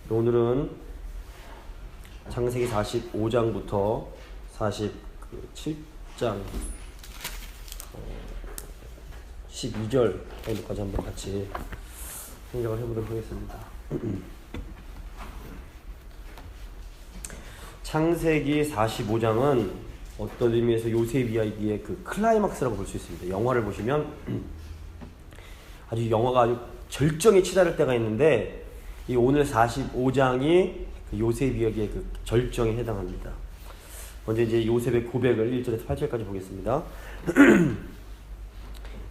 오늘은 창세기 45장부터 47장 12절까지 한번 같이 생각을 해보도록 하겠습니다. 창세기 45장은 어떤 의미에서 요셉 이야기의 그 클라이막스라고 볼 수 있습니다. 영화를 보시면 영화가 아주 절정에 치달을 때가 있는데, 이 오늘 45장이 그 요셉 이야기의 그 절정에 해당합니다. 먼저 이제 요셉의 고백을 1절에서 8절까지 보겠습니다.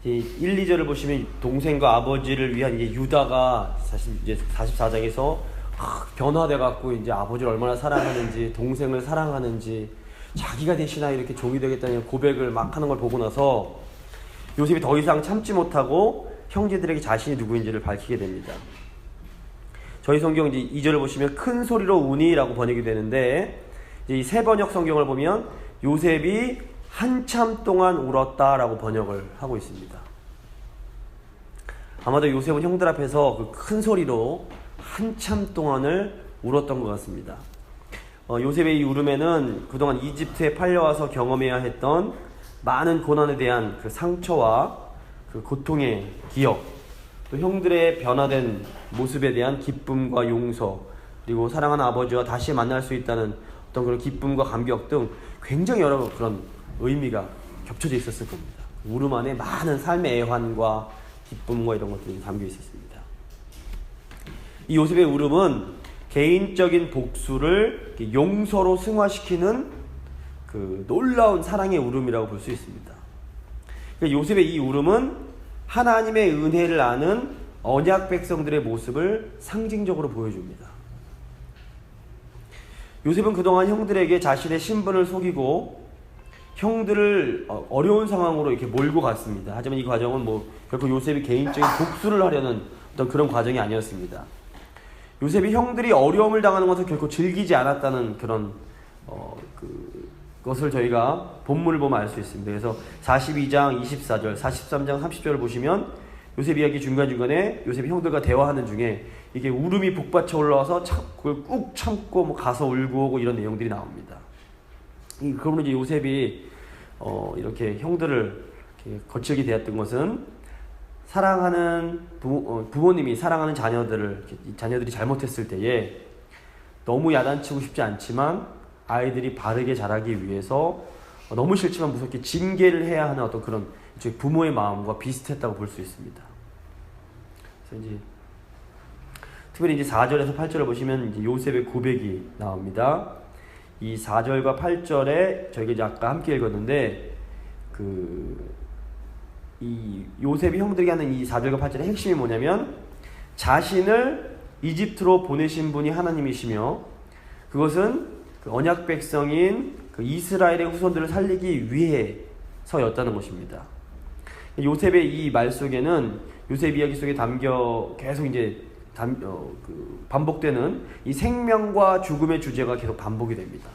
1, 2절을 보시면 동생과 아버지를 위한 이제 유다가 사실 이제 44장에서 변화돼 갖고 이제 아버지를 얼마나 사랑하는지, 동생을 사랑하는지, 자기가 대신하 이렇게 종이 되겠다는 고백을 막 하는 걸 보고 나서 요셉이 더 이상 참지 못하고 형제들에게 자신이 누구인지를 밝히게 됩니다. 저희 성경 이제 2절을 보시면 큰 소리로 우니라고 번역이 되는데, 이 세 번역 성경을 보면 요셉이 한참 동안 울었다라고 번역을 하고 있습니다. 아마도 요셉은 형들 앞에서 그 큰 소리로 한참 동안을 울었던 것 같습니다. 요셉의 이 울음에는 그동안 이집트에 팔려와서 경험해야 했던 많은 고난에 대한 그 상처와 그 고통의 기억, 또 형들의 변화된 모습에 대한 기쁨과 용서, 그리고 사랑하는 아버지와 다시 만날 수 있다는 어떤 그런 기쁨과 감격 등 굉장히 여러 그런 의미가 겹쳐져 있었을 겁니다. 울음 안에 많은 삶의 애환과 기쁨과 이런 것들이 담겨 있었습니다. 이 요셉의 울음은 개인적인 복수를 용서로 승화시키는 그 놀라운 사랑의 울음이라고 볼 수 있습니다. 그러니까 요셉의 이 울음은 하나님의 은혜를 아는 언약 백성들의 모습을 상징적으로 보여줍니다. 요셉은 그동안 형들에게 자신의 신분을 속이고 형들을 어려운 상황으로 이렇게 몰고 갔습니다. 하지만 이 과정은 결코 요셉이 개인적인 복수를 하려는 어떤 그런 과정이 아니었습니다. 요셉이 형들이 어려움을 당하는 것을 결코 즐기지 않았다는 그런 그것을 저희가 본문을 보면 알 수 있습니다. 그래서 42장 24절, 43장 30절을 보시면 요셉 이야기 중간중간에 요셉이 형들과 대화하는 중에 이게 울음이 북받쳐 올라와서 그걸 꾹 참고 가서 울고 오고 이런 내용들이 나옵니다. 그러면 이제 요셉이 이렇게 형들을 이렇게 거칠게 대했던 것은 사랑하는 부모님이 사랑하는 자녀들이 잘못했을 때에 너무 야단치고 싶지 않지만 아이들이 바르게 자라기 위해서 너무 싫지만 무섭게 징계를 해야 하는 어떤 그런 부모의 마음과 비슷했다고 볼 수 있습니다. 그래서 이제 특별히 이제 4절에서 8절을 보시면 이제 요셉의 고백이 나옵니다. 이 4절과 8절에 저희가 이제 아까 함께 읽었는데 이 요셉이 형들에게 하는 이 4절과 8절의 핵심이 뭐냐면, 자신을 이집트로 보내신 분이 하나님이시며 그것은 그 언약 백성인 그 이스라엘의 후손들을 살리기 위해서였다는 것입니다. 요셉의 이 말 속에는, 요셉 이야기 속에 계속 이제 반복되는 이 생명과 죽음의 주제가 계속 반복이 됩니다.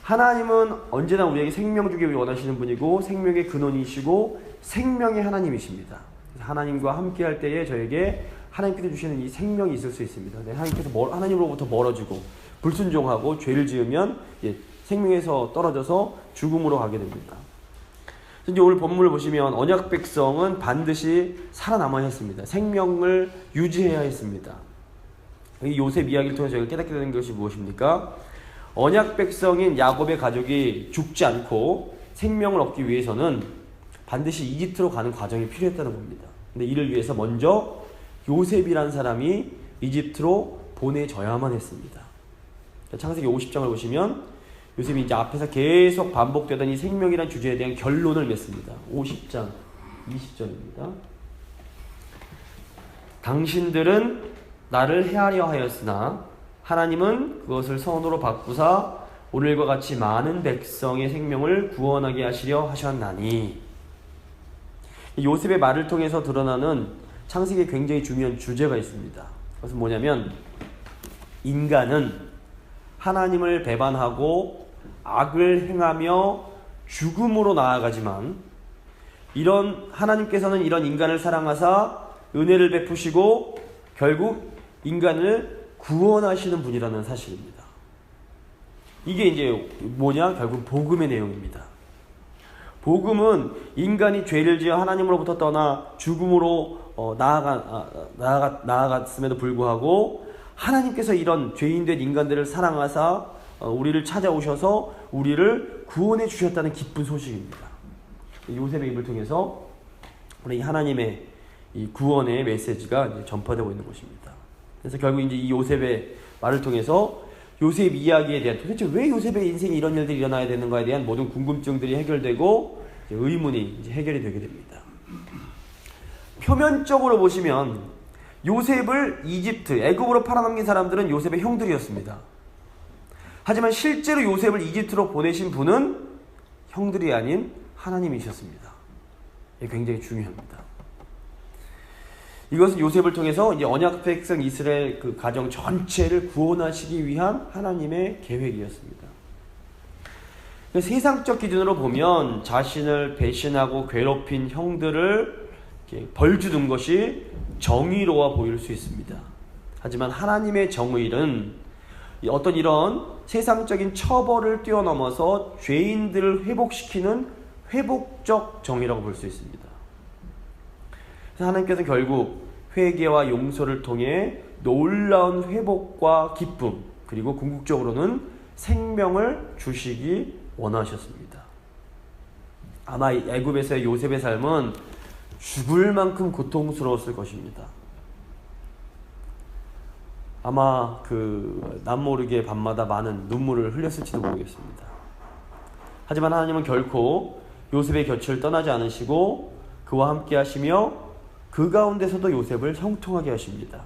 하나님은 언제나 우리에게 생명 주기 원하시는 분이고 생명의 근원이시고 생명의 하나님이십니다. 하나님과 함께 할 때에 저에게 하나님께서 주시는 이 생명이 있을 수 있습니다. 하나님으로부터 멀어지고 불순종하고 죄를 지으면 생명에서 떨어져서 죽음으로 가게 됩니다. 이제 오늘 본문을 보시면 언약 백성은 반드시 살아남아야 했습니다. 생명을 유지해야 했습니다. 이 요셉 이야기를 통해서 저희가 깨닫게 되는 것이 무엇입니까? 언약 백성인 야곱의 가족이 죽지 않고 생명을 얻기 위해서는 반드시 이집트로 가는 과정이 필요했다는 겁니다. 근데 이를 위해서 먼저 요셉이라는 사람이 이집트로 보내져야만 했습니다. 창세기 50장을 보시면 요셉이 이제 앞에서 계속 반복되던 이 생명이라는 주제에 대한 결론을 맺습니다. 50장 20절입니다. 당신들은 나를 해하려 하였으나 하나님은 그것을 선으로 바꾸사 오늘과 같이 많은 백성의 생명을 구원하게 하시려 하셨나니. 요셉의 말을 통해서 드러나는 창세기에 굉장히 중요한 주제가 있습니다. 그것은 뭐냐면, 인간은 하나님을 배반하고 악을 행하며 죽음으로 나아가지만, 하나님께서는 이런 인간을 사랑하사 은혜를 베푸시고 결국 인간을 구원하시는 분이라는 사실입니다. 이게 이제 뭐냐? 결국 복음의 내용입니다. 복음은 인간이 죄를 지어 하나님으로부터 떠나 죽음으로 나아갔음에도 불구하고 하나님께서 이런 죄인된 인간들을 사랑하사 우리를 찾아오셔서 우리를 구원해 주셨다는 기쁜 소식입니다. 요셉의 입을 통해서 우리 하나님의 이 구원의 메시지가 이제 전파되고 있는 것입니다. 그래서 결국 이제 이 요셉의 말을 통해서 요셉 이야기에 대한 도대체 왜 요셉의 인생에 이런 일들이 일어나야 되는가에 대한 모든 궁금증들이 해결되고 이제 의문이 이제 해결이 되게 됩니다. 표면적으로 보시면 요셉을 이집트, 애굽으로 팔아넘긴 사람들은 요셉의 형들이었습니다. 하지만 실제로 요셉을 이집트로 보내신 분은 형들이 아닌 하나님이셨습니다. 이게 굉장히 중요합니다. 이것은 요셉을 통해서 이제 언약 백성 이스라엘 그 가정 전체를 구원하시기 위한 하나님의 계획이었습니다. 세상적 기준으로 보면 자신을 배신하고 괴롭힌 형들을 벌주는 것이 정의로워 보일 수 있습니다. 하지만 하나님의 정의는 어떤 이런 세상적인 처벌을 뛰어넘어서 죄인들을 회복시키는 회복적 정의라고 볼 수 있습니다. 그래서 하나님께서 결국 회개와 용서를 통해 놀라운 회복과 기쁨, 그리고 궁극적으로는 생명을 주시기 원하셨습니다. 아마 애굽에서의 요셉의 삶은 죽을 만큼 고통스러웠을 것입니다. 아마 남모르게 밤마다 많은 눈물을 흘렸을지도 모르겠습니다. 하지만 하나님은 결코 요셉의 곁을 떠나지 않으시고 그와 함께 하시며 그 가운데서도 요셉을 형통하게 하십니다.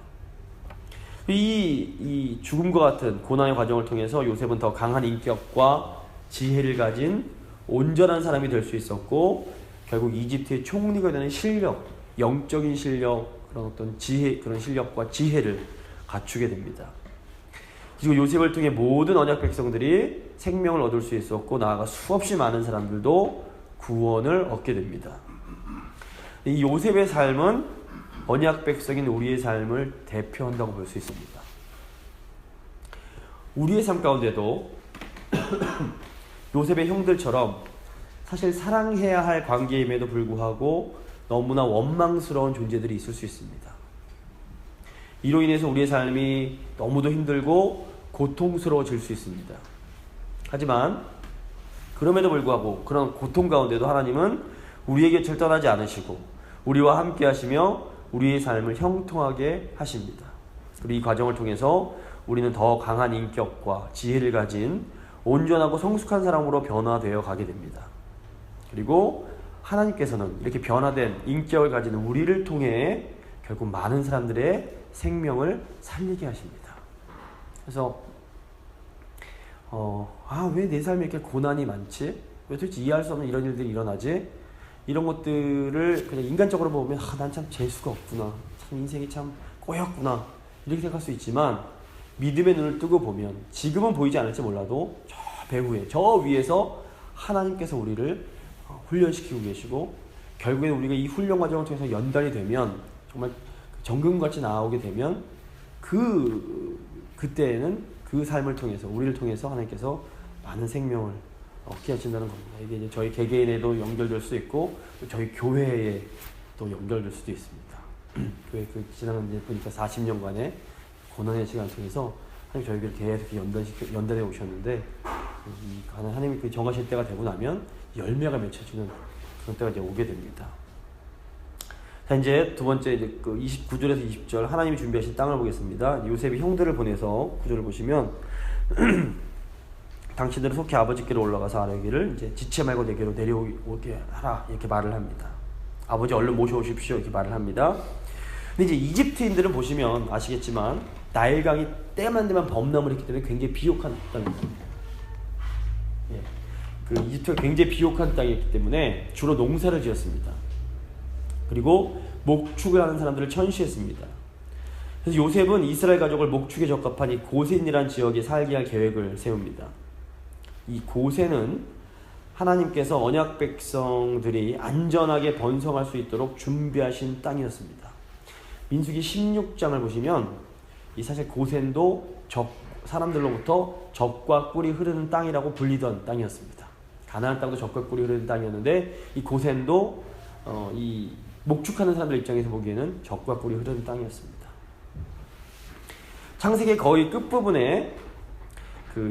이 죽음과 같은 고난의 과정을 통해서 요셉은 더 강한 인격과 지혜를 가진 온전한 사람이 될 수 있었고, 결국 이집트의 총리가 되는 실력, 영적인 실력, 그런 어떤 지혜, 그런 실력과 지혜를 갖추게 됩니다. 그리고 요셉을 통해 모든 언약 백성들이 생명을 얻을 수 있었고, 나아가 수없이 많은 사람들도 구원을 얻게 됩니다. 이 요셉의 삶은 언약 백성인 우리의 삶을 대표한다고 볼 수 있습니다. 우리의 삶 가운데도 요셉의 형들처럼 사실 사랑해야 할 관계임에도 불구하고 너무나 원망스러운 존재들이 있을 수 있습니다. 이로 인해서 우리의 삶이 너무도 힘들고 고통스러워질 수 있습니다. 하지만 그럼에도 불구하고 그런 고통 가운데도 하나님은 우리의 곁을 떠나지 않으시고 우리와 함께 하시며 우리의 삶을 형통하게 하십니다. 그리고 이 과정을 통해서 우리는 더 강한 인격과 지혜를 가진 온전하고 성숙한 사람으로 변화되어 가게 됩니다. 그리고 하나님께서는 이렇게 변화된 인격을 가진 우리를 통해 결국 많은 사람들의 생명을 살리게 하십니다. 그래서 왜 내 삶에 이렇게 고난이 많지? 왜 도대체 이해할 수 없는 이런 일들이 일어나지? 이런 것들을 그냥 인간적으로 보면 난 참 재수가 없구나, 참 인생이 참 꼬였구나, 이렇게 생각할 수 있지만 믿음의 눈을 뜨고 보면 지금은 보이지 않을지 몰라도 저 배후에, 저 위에서 하나님께서 우리를 훈련시키고 계시고, 결국에는 우리가 이 훈련 과정을 통해서 연단이 되면 정말 정금같이 나오게 되면 그때에는 그 삶을 통해서, 우리를 통해서 하나님께서 많은 생명을 얻게 하신다는 겁니다. 이게 이제 저희 개개인에도 연결될 수 있고 또 저희 교회에 또 연결될 수도 있습니다. 교회 지난 이제 보니까 40년간의 고난의 시간 통해서 하나님 저희를 계속 연단해 오셨는데, 하나님이 그 정하실 때가 되고 나면 열매가 맺혀지는 그런 때가 이제 오게 됩니다. 자, 이제 두 번째 이제 29절에서 20절 하나님이 준비하신 땅을 보겠습니다. 요셉이 형들을 보내서 구절을 보시면 당신들은 속히 아버지께로 올라가서 아뢰기를 이제 지체 말고 내게로 내려오게 하라, 이렇게 말을 합니다. 아버지 얼른 모셔오십시오, 이렇게 말을 합니다. 근데 이제 이집트인들은 보시면 아시겠지만 나일강이 때만 되면 범람을 했기 때문에 굉장히 비옥한 땅입니다. 이집트가 굉장히 비옥한 땅이었기 때문에 주로 농사를 지었습니다. 그리고 목축을 하는 사람들을 천시했습니다. 그래서 요셉은 이스라엘 가족을 목축에 적합한 이 고센이라는 지역에 살게 할 계획을 세웁니다. 이 고센은 하나님께서 언약 백성들이 안전하게 번성할 수 있도록 준비하신 땅이었습니다. 민수기 16장을 보시면 이 사실 고센도 사람들로부터 젖과 꿀이 흐르는 땅이라고 불리던 땅이었습니다. 가나안 땅도 젖과 꿀이 흐르는 땅이었는데 이 고센도 이 목축하는 사람들 입장에서 보기에는 젖과 꿀이 흐르는 땅이었습니다. 창세기 거의 끝부분에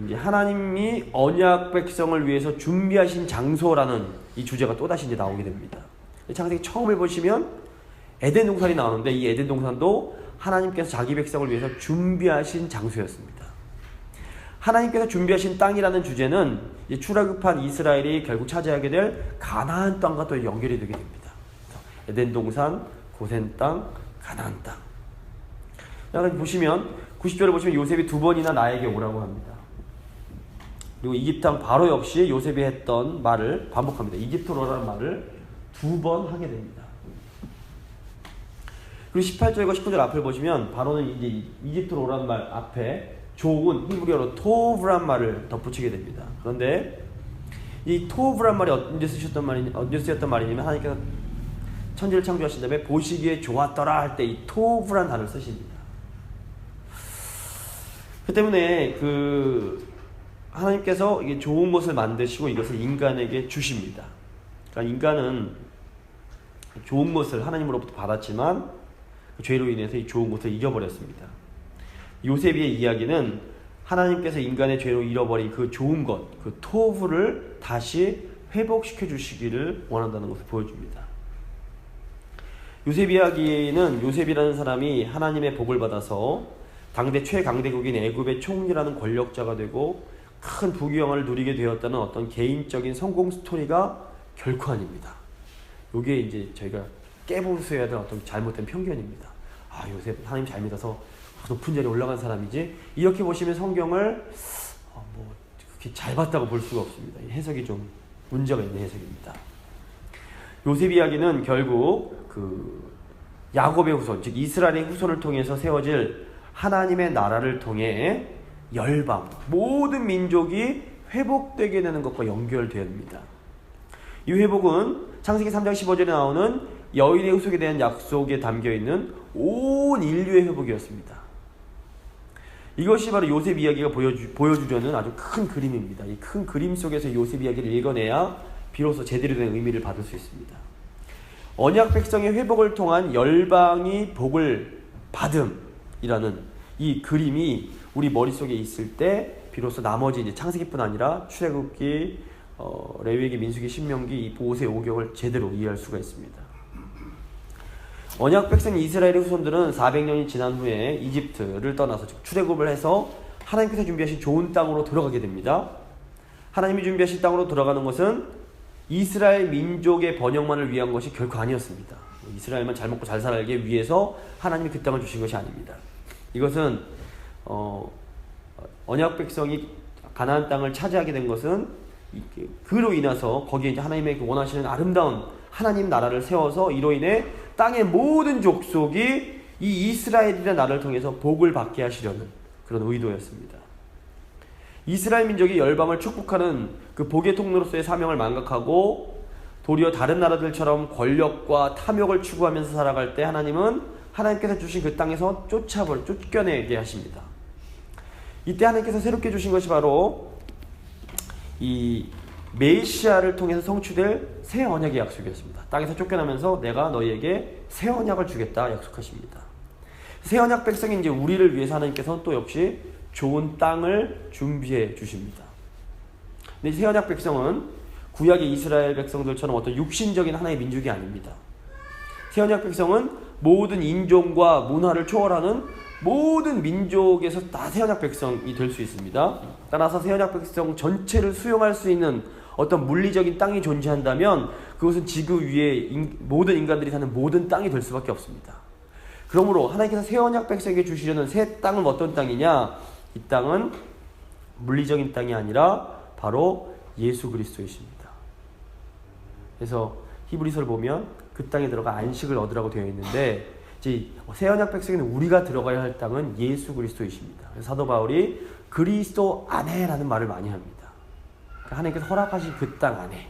이제 하나님이 언약 백성을 위해서 준비하신 장소라는 이 주제가 또다시 이제 나오게 됩니다. 창세기 처음을 보시면 에덴 동산이 나오는데 이 에덴 동산도 하나님께서 자기 백성을 위해서 준비하신 장소였습니다. 하나님께서 준비하신 땅이라는 주제는 이제 출애굽한 이스라엘이 결국 차지하게 될 가나안 땅과 또 연결이 되게 됩니다. 에덴 동산, 고센 땅, 가나안 땅. 여러분 보시면 90절을 보시면 요셉이 2번이나 나에게 오라고 합니다. 그리고 이집트 왕 바로 역시 요셉이 했던 말을 반복합니다. 이집트로 오라는 말을 2번 하게 됩니다. 그리고 18절과 19절 앞을 보시면 바로는 이제 이집트로 오라는 말 앞에 좋은 히브리어로 토브란 말을 덧붙이게 됩니다. 그런데 이 토브란 말이 언제 쓰였던 말이냐면 하나님께서 천지를 창조하신 다음에 보시기에 좋았더라 할 때 이 토브란 단어를 쓰십니다. 그 때문에 하나님께서 이게 좋은 것을 만드시고 이것을 인간에게 주십니다. 그러니까 인간은 좋은 것을 하나님으로부터 받았지만 죄로 인해서 이 좋은 것을 잃어버렸습니다. 요셉의 이야기는 하나님께서 인간의 죄로 잃어버린 그 좋은 것, 그 토브를 다시 회복시켜 주시기를 원한다는 것을 보여줍니다. 요셉 이야기는 요셉이라는 사람이 하나님의 복을 받아서 당대 최강대국인 애굽의 총리라는 권력자가 되고 큰 부귀영화를 누리게 되었다는 어떤 개인적인 성공 스토리가 결코 아닙니다. 이게 이제 저희가 깨부숴야 될 어떤 잘못된 편견입니다. 요셉 하나님 잘 믿어서 높은 자리에 올라간 사람이지, 이렇게 보시면 성경을 그렇게 잘 봤다고 볼 수가 없습니다. 해석이 좀 문제가 있는 해석입니다. 요셉 이야기는 결국 야곱의 후손, 즉 이스라엘의 후손을 통해서 세워질 하나님의 나라를 통해 열방, 모든 민족이 회복되게 되는 것과 연결됩니다. 이 회복은 창세기 3장 15절에 나오는 여인의 후손에 대한 약속에 담겨있는 온 인류의 회복이었습니다. 이것이 바로 요셉 이야기가 보여주려는 아주 큰 그림입니다. 이 큰 그림 속에서 요셉 이야기를 읽어내야 비로소 제대로 된 의미를 받을 수 있습니다. 언약 백성의 회복을 통한 열방이 복을 받음이라는 이 그림이 우리 머릿속에 있을 때 비로소 나머지 이제 창세기뿐 아니라 출애굽기, 레위기, 민수기, 신명기 이 모세 오경을 제대로 이해할 수가 있습니다. 언약 백성 이스라엘의 후손들은 400년이 지난 후에 이집트를 떠나서 출애굽을 해서 하나님께서 준비하신 좋은 땅으로 들어가게 됩니다. 하나님이 준비하신 땅으로 들어가는 것은 이스라엘 민족의 번영만을 위한 것이 결코 아니었습니다. 이스라엘만 잘 먹고 잘 살기 위해서 하나님이 그 땅을 주신 것이 아닙니다. 이것은 언약 백성이 가나안 땅을 차지하게 된 것은 그로 인해서 거기에 이제 하나님의 원하시는 아름다운 하나님 나라를 세워서 이로 인해 땅의 모든 족속이 이 이스라엘이라는 나라를 통해서 복을 받게 하시려는 그런 의도였습니다. 이스라엘 민족이 열방을 축복하는 그 복의 통로로서의 사명을 망각하고 도리어 다른 나라들처럼 권력과 탐욕을 추구하면서 살아갈 때 하나님은 하나님께서 주신 그 땅에서 쫓겨내게 하십니다. 이때 하나님께서 새롭게 주신 것이 바로 이 메시아를 통해서 성취될 새 언약의 약속이었습니다. 땅에서 쫓겨나면서 내가 너희에게 새 언약을 주겠다 약속하십니다. 새 언약 백성인 이제 우리를 위해서 하나님께서는 또 역시 좋은 땅을 준비해 주십니다. 근데 새 언약 백성은 구약의 이스라엘 백성들처럼 어떤 육신적인 하나의 민족이 아닙니다. 새 언약 백성은 모든 인종과 문화를 초월하는 모든 민족에서 다 새 언약 백성이 될 수 있습니다. 따라서 새 언약 백성 전체를 수용할 수 있는 어떤 물리적인 땅이 존재한다면 그것은 지구 위에 모든 인간들이 사는 모든 땅이 될 수밖에 없습니다. 그러므로 하나님께서 새 언약 백성에게 주시려는 새 땅은 어떤 땅이냐? 이 땅은 물리적인 땅이 아니라 바로 예수 그리스도이십니다. 그래서 히브리서를 보면 그 땅에 들어가 안식을 얻으라고 되어 있는데 이제 새 언약 백성에는 우리가 들어가야 할 땅은 예수 그리스도이십니다. 그래서 사도 바울이 그리스도 안에라는 말을 많이 합니다. 그러니까 하나님께서 허락하신 그 땅 안에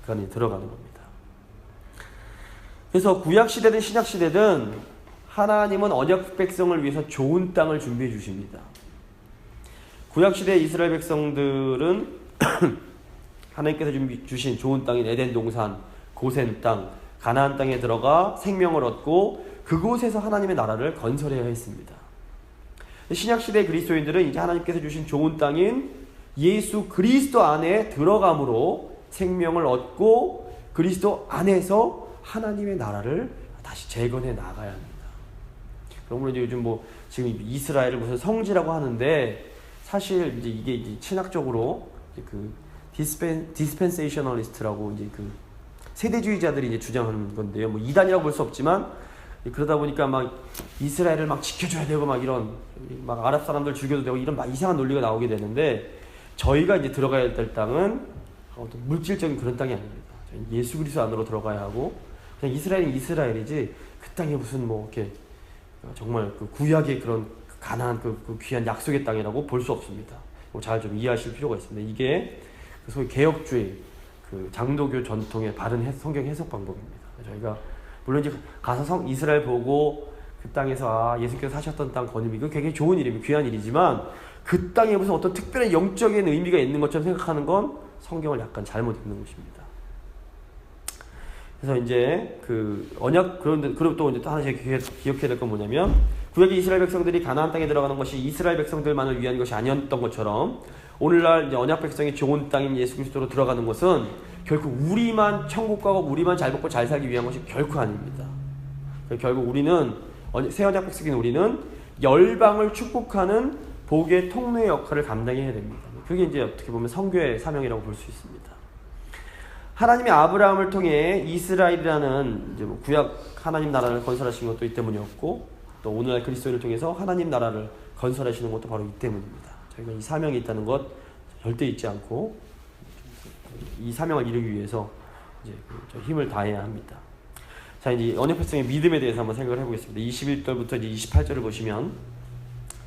그 안에 들어가는 겁니다. 그래서 구약 시대든 신약 시대든 하나님은 언약 백성을 위해서 좋은 땅을 준비해 주십니다. 구약시대 이스라엘 백성들은 하나님께서 주신 좋은 땅인 에덴 동산, 고센 땅, 가나안 땅에 들어가 생명을 얻고 그곳에서 하나님의 나라를 건설해야 했습니다. 신약시대 그리스도인들은 이제 하나님께서 주신 좋은 땅인 예수 그리스도 안에 들어감으로 생명을 얻고 그리스도 안에서 하나님의 나라를 다시 재건해 나가야 합니다. 그러므로 이제 요즘 지금 이스라엘을 무슨 성지라고 하는데 사실 이제 이게 이제 신학적으로 이제 그 디스펜세이셔널리스트라고 이제 그 세대주의자들이 이제 주장하는 건데요. 이단이라고 볼 수 없지만 그러다 보니까 막 이스라엘을 막 지켜줘야 되고 막 이런 막 아랍 사람들 죽여도 되고 이런 막 이상한 논리가 나오게 되는데 저희가 이제 들어가야 될 땅은 어떤 물질적인 그런 땅이 아닙니다. 예수 그리스도 안으로 들어가야 하고 그냥 이스라엘이 이스라엘이지 그 땅이 무슨 이렇게 정말 그 구약의 그런 가나안 그 귀한 약속의 땅이라고 볼 수 없습니다. 잘 좀 이해하실 필요가 있습니다. 이게 소위 개혁주의 그 장로교 전통의 바른 성경 해석 방법입니다. 저희가 물론 이제 가서 이스라엘 보고 그 땅에서 예수께서 사셨던 땅 거느리고 이거 굉장히 좋은 일입니다. 귀한 일이지만 그 땅에 무슨 어떤 특별한 영적인 의미가 있는 것처럼 생각하는 건 성경을 약간 잘못 읽는 것입니다. 그래서 이제 그 언약 그리고 또 이제 또 하나 제가 기억해야 될 건 뭐냐면 구약의 이스라엘 백성들이 가나안 땅에 들어가는 것이 이스라엘 백성들만을 위한 것이 아니었던 것처럼 오늘날 이제 언약 백성의 좋은 땅인 예수 그리스도로 들어가는 것은 결국 우리만 천국 가고 우리만 잘 먹고 잘 살기 위한 것이 결코 아닙니다. 결국 우리는 새 언약 백성인 우리는 열방을 축복하는 복의 통로의 역할을 감당해야 됩니다. 그게 이제 어떻게 보면 성교의 사명이라고 볼 수 있습니다. 하나님이 아브라함을 통해 이스라엘이라는 이제 구약 하나님 나라를 건설하신 것도 이 때문이었고 또 오늘날 그리스도를 통해서 하나님 나라를 건설하시는 것도 바로 이 때문입니다. 저희가 이 사명이 있다는 것 절대 잊지 않고 이 사명을 이루기 위해서 이제 힘을 다해야 합니다. 자, 이제 언약 백성의 믿음에 대해서 한번 생각을 해보겠습니다. 21절부터 이제 28절을 보시면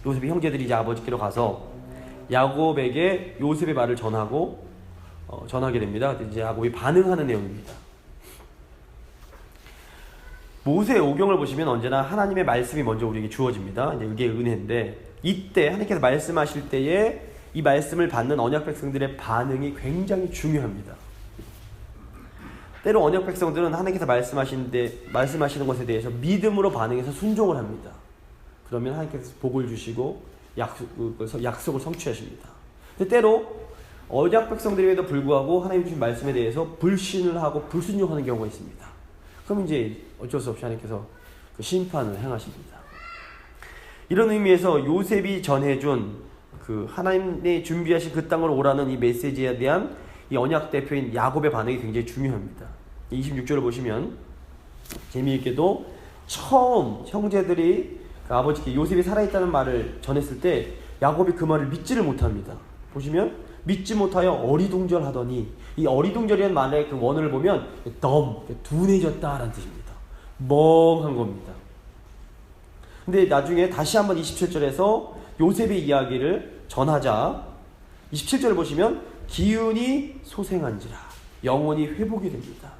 요셉의 형제들이 이제 아버지께로 가서 야곱에게 요셉의 말을 전하게 됩니다. 이제 야곱이 반응하는 내용입니다. 모세의 오경을 보시면 언제나 하나님의 말씀이 먼저 우리에게 주어집니다. 이제 이게 은혜인데 이때 하나님께서 말씀하실 때에 이 말씀을 받는 언약 백성들의 반응이 굉장히 중요합니다. 때로 언약 백성들은 하나님께서 말씀하시는 것에 대해서 믿음으로 반응해서 순종을 합니다. 그러면 하나님께서 복을 주시고 약속을 성취하십니다. 근데 때로 언약 백성들임에도 불구하고 하나님 주신 말씀에 대해서 불신을 하고 불순종하는 경우가 있습니다. 그럼 이제 어쩔 수 없이 하나님께서 그 심판을 행하십니다. 이런 의미에서 요셉이 전해준 그 하나님이 준비하신 그 땅으로 오라는 이 메시지에 대한 이 언약 대표인 야곱의 반응이 굉장히 중요합니다. 26절을 보시면 재미있게도 처음 형제들이 그 아버지께 요셉이 살아있다는 말을 전했을 때 야곱이 그 말을 믿지를 못합니다. 보시면 믿지 못하여 어리둥절하더니 이 어리둥절이라는 말의 그 원어를 보면 둔해졌다라는 뜻입니다. 멍한 겁니다. 근데 나중에 다시 한번 27절에서 요셉의 이야기를 전하자 27절을 보시면 기운이 소생한지라 영원히 회복이 됩니다.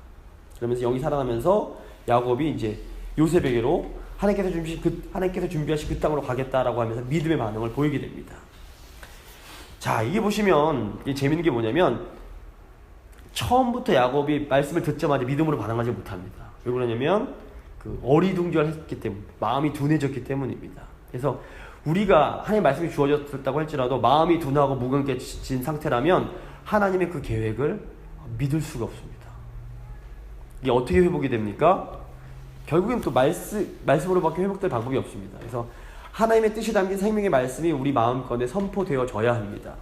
그러면서 영이 살아나면서 야곱이 이제 요셉에게로 하나님께서 준비하신 그 땅으로 가겠다라고 하면서 믿음의 반응을 보이게 됩니다. 자, 이게 보시면 이게 재밌는 게 뭐냐면 처음부터 야곱이 말씀을 듣자마자 믿음으로 반응하지 못합니다. 왜 그러냐면 그 어리둥절했기 때문에 마음이 둔해졌기 때문입니다. 그래서 우리가 하나님 말씀이 주어졌다고 할지라도 마음이 둔하고 무관심해진 상태라면 하나님의 그 계획을 믿을 수가 없습니다. 이게 어떻게 회복이 됩니까? 결국엔 또 말씀으로밖에 회복될 방법이 없습니다. 그래서 하나님의 뜻이 담긴 생명의 말씀이 우리 마음가운데 선포되어져야 합니다.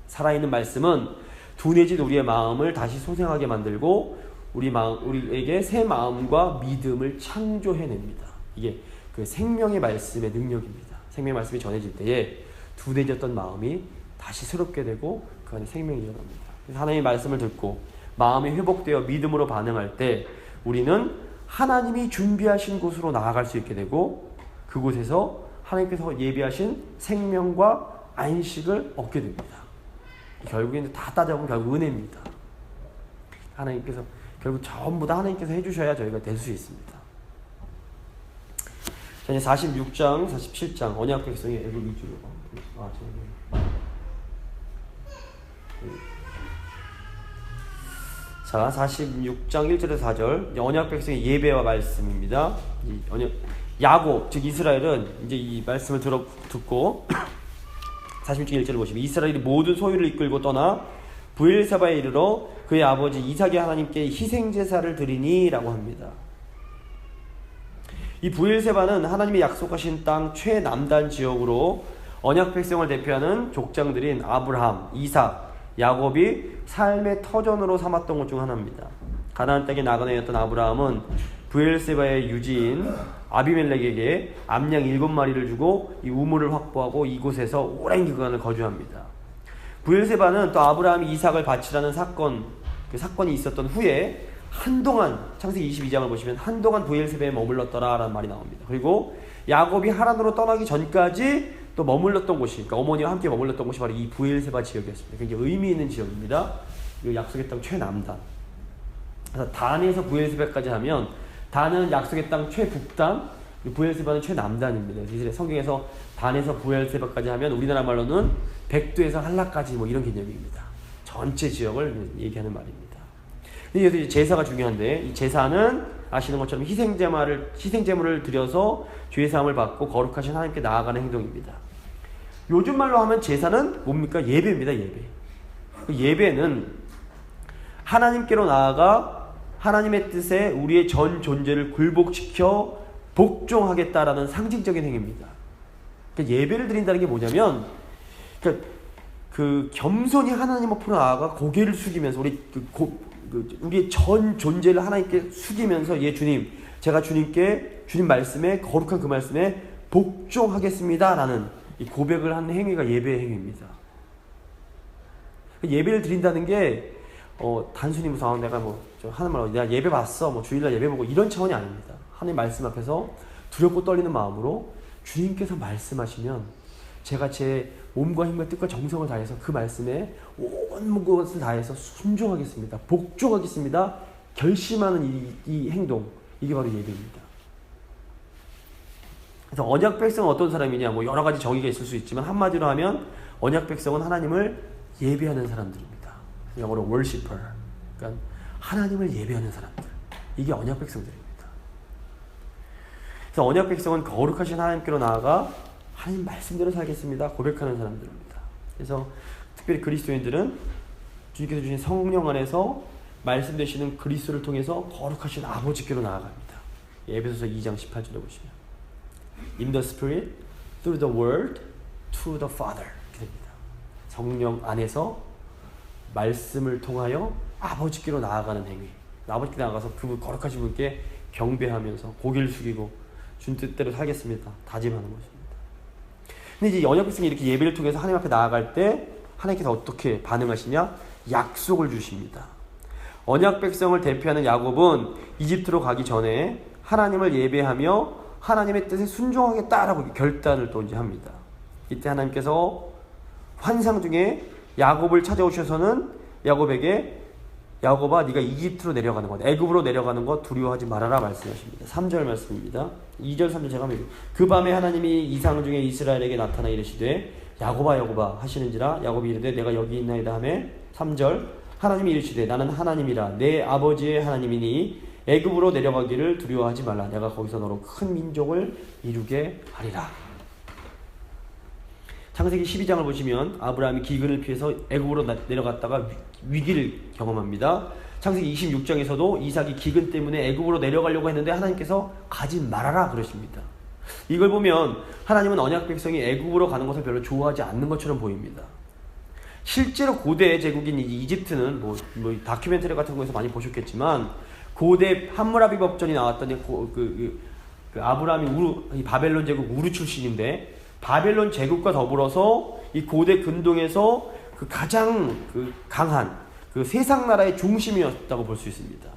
살아있는 말씀은 둔해진 우리의 마음을 다시 소생하게 만들고 우리에게 새 마음과 믿음을 창조해냅니다. 이게 그 생명의 말씀의 능력입니다. 생명의 말씀이 전해질 때에 둔해졌던 마음이 다시 새롭게 되고 그 안에 생명이 일어납니다. 그래서 하나님의 말씀을 듣고 마음이 회복되어 믿음으로 반응할 때 우리는 하나님이 준비하신 곳으로 나아갈 수 있게 되고 그곳에서 하나님께서 예비하신 생명과 안식을 얻게 됩니다. 결국에는 다 따져보면 결국 은혜입니다. 하나님께서 결국 전부 다 하나님께서 해주셔야 저희가 될 수 있습니다. 자, 이제 46장, 47장 언약 백성의 애굽 위주로. 자, 46장 1절에서 4절 언약 백성의 예배와 말씀입니다. 이 언약 야곱 즉 이스라엘은 이제 이 말씀을 듣고 46장 1절을 보시면 이스라엘이 모든 소유를 이끌고 떠나 브엘세바에 이르러 그의 아버지 이삭의 하나님께 희생제사를 드리니라고 합니다. 이 브엘세바는 하나님의 약속하신 땅 최남단 지역으로 언약 백성을 대표하는 족장들인 아브라함, 이삭, 야곱이 삶의 터전으로 삼았던 것 중 하나입니다. 가나안 땅에 나그네였던 아브라함은 브엘세바의 유지인 아비멜렉에게 암양 7마리를 주고 이 우물을 확보하고 이곳에서 오랜 기간을 거주합니다. 브엘세바는 또 아브라함이 이삭을 바치라는 사건이 있었던 후에 한동안 창세기 22장을 보시면 한동안 브엘세바에 머물렀더라 라는 말이 나옵니다. 그리고 야곱이 하란으로 떠나기 전까지 또 머물렀던 곳이, 그러니까 어머니와 함께 머물렀던 곳이 바로 이 브엘세바 지역이었습니다. 굉장히 의미 있는 지역입니다. 이 약속의 땅 최남단. 그래서 단에서 브엘세바까지 하면 단은 약속의 땅 최북단, 브엘세바는 최남단입니다. 이스라엘 성경에서 단에서 브엘세바까지 하면 우리나라 말로는 백두에서 한라까지 뭐 이런 개념입니다. 전체 지역을 얘기하는 말입니다. 여기서 이제 제사가 중요한데 이 제사는 아시는 것처럼 희생제물을 드려서 죄 사함을 받고 거룩하신 하나님께 나아가는 행동입니다. 요즘 말로 하면 제사는 뭡니까? 예배입니다. 예배. 그 예배는 하나님께로 나아가 하나님의 뜻에 우리의 전 존재를 굴복시켜 복종하겠다라는 상징적인 행위입니다. 그러니까 예배를 드린다는 게 뭐냐면, 그러니까 그 겸손히 하나님 앞으로 나아가 고개를 숙이면서 우리의 전 존재를 하나님께 숙이면서 예 주님, 제가 주님께 주님 말씀에 거룩한 그 말씀에 복종하겠습니다라는 이 고백을 하는 행위가 예배의 행위입니다. 예배를 드린다는 게 단순히 무슨 내가 하는 말로 내가 예배 봤어, 주일날 예배 보고 이런 차원이 아닙니다. 하나님 말씀 앞에서 두렵고 떨리는 마음으로 주님께서 말씀하시면 제가 제 몸과 힘과 뜻과 정성을 다해서 그 말씀에 온 것을 다해서 순종하겠습니다. 복종하겠습니다. 결심하는 이 행동, 이게 바로 예배입니다. 그래서 언약 백성은 어떤 사람이냐, 여러 가지 정의가 있을 수 있지만 한마디로 하면 언약 백성은 하나님을 예배하는 사람들입니다. 영어로 worshiper. 그러니까 하나님을 예배하는 사람들. 이게 언약 백성들입니다. 그래서 언약 백성은 거룩하신 하나님께로 나아가 하나님 말씀대로 살겠습니다. 고백하는 사람들입니다. 그래서 특별히 그리스도인들은 주님께서 주신 성령 안에서 말씀되시는 그리스도를 통해서 거룩하신 아버지께로 나아갑니다. 에베소서 2장 18절에 보시면 In the Spirit, through the Word, to the Father 이렇게 됩니다. 성령 안에서 말씀을 통하여 아버지께로 나아가는 행위. 아버지께 나아가서 그 거룩하신 분께 경배하면서 고개를 숙이고 준 뜻대로 살겠습니다. 다짐하는 것입니다. 근데 이제 언약 백성이 이렇게 예배를 통해서 하나님 앞에 나아갈 때 하나님께서 어떻게 반응하시냐? 약속을 주십니다. 언약 백성을 대표하는 야곱은 이집트로 가기 전에 하나님을 예배하며 하나님의 뜻에 순종하겠다라고 결단을 또 이제 합니다. 이때 하나님께서 환상 중에 야곱을 찾아오셔서는 야곱에게 야곱아 네가 이집트로 내려가는 것, 애굽으로 내려가는 것 두려워하지 말아라 말씀하십니다. 3절 말씀입니다. 2절 3절 제가 읽을게요. 그 밤에 하나님이 이상 중에 이스라엘에게 나타나 이르시되 야곱아 야곱아 하시는지라 야곱이 이르되 내가 여기 있나이다 하매 3절 하나님이 이르시되 나는 하나님이라 내 아버지의 하나님이니 애굽으로 내려가기를 두려워하지 말라. 내가 거기서 너로 큰 민족을 이루게 하리라. 창세기 12장을 보시면 아브라함이 기근을 피해서 애굽으로 내려갔다가 위기를 경험합니다. 창세기 26장에서도 이삭이 기근 때문에 애굽으로 내려가려고 했는데 하나님께서 가지 말아라 그러십니다. 이걸 보면 하나님은 언약 백성이 애굽으로 가는 것을 별로 좋아하지 않는 것처럼 보입니다. 실제로 고대 제국인 이집트는 다큐멘터리 같은 거에서 많이 보셨겠지만 고대 함무라비 법전이 나왔던 그 아브라함이 바벨론 제국 우르 출신인데 바벨론 제국과 더불어서 이 고대 근동에서 그 가장 강한 세상 나라의 중심이었다고 볼 수 있습니다.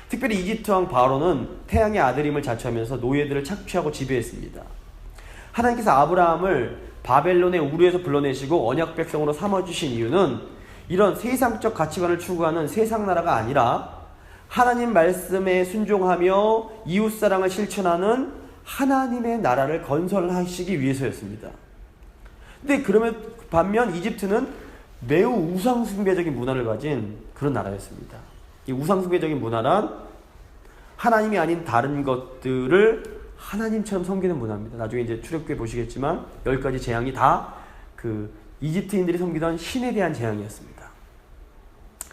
특별히 이집트 왕 바로는 태양의 아들임을 자처하면서 노예들을 착취하고 지배했습니다. 하나님께서 아브라함을 바벨론의 우르에서 불러내시고 언약 백성으로 삼아주신 이유는 이런 세상적 가치관을 추구하는 세상 나라가 아니라 하나님 말씀에 순종하며 이웃사랑을 실천하는 하나님의 나라를 건설하시기 위해서였습니다. 근데 그러면 반면 이집트는 매우 우상숭배적인 문화를 가진 그런 나라였습니다. 이 우상숭배적인 문화란 하나님이 아닌 다른 것들을 하나님처럼 섬기는 문화입니다. 나중에 이제 출애굽기에 보시겠지만 10가지 재앙이 다 그 이집트인들이 섬기던 신에 대한 재앙이었습니다.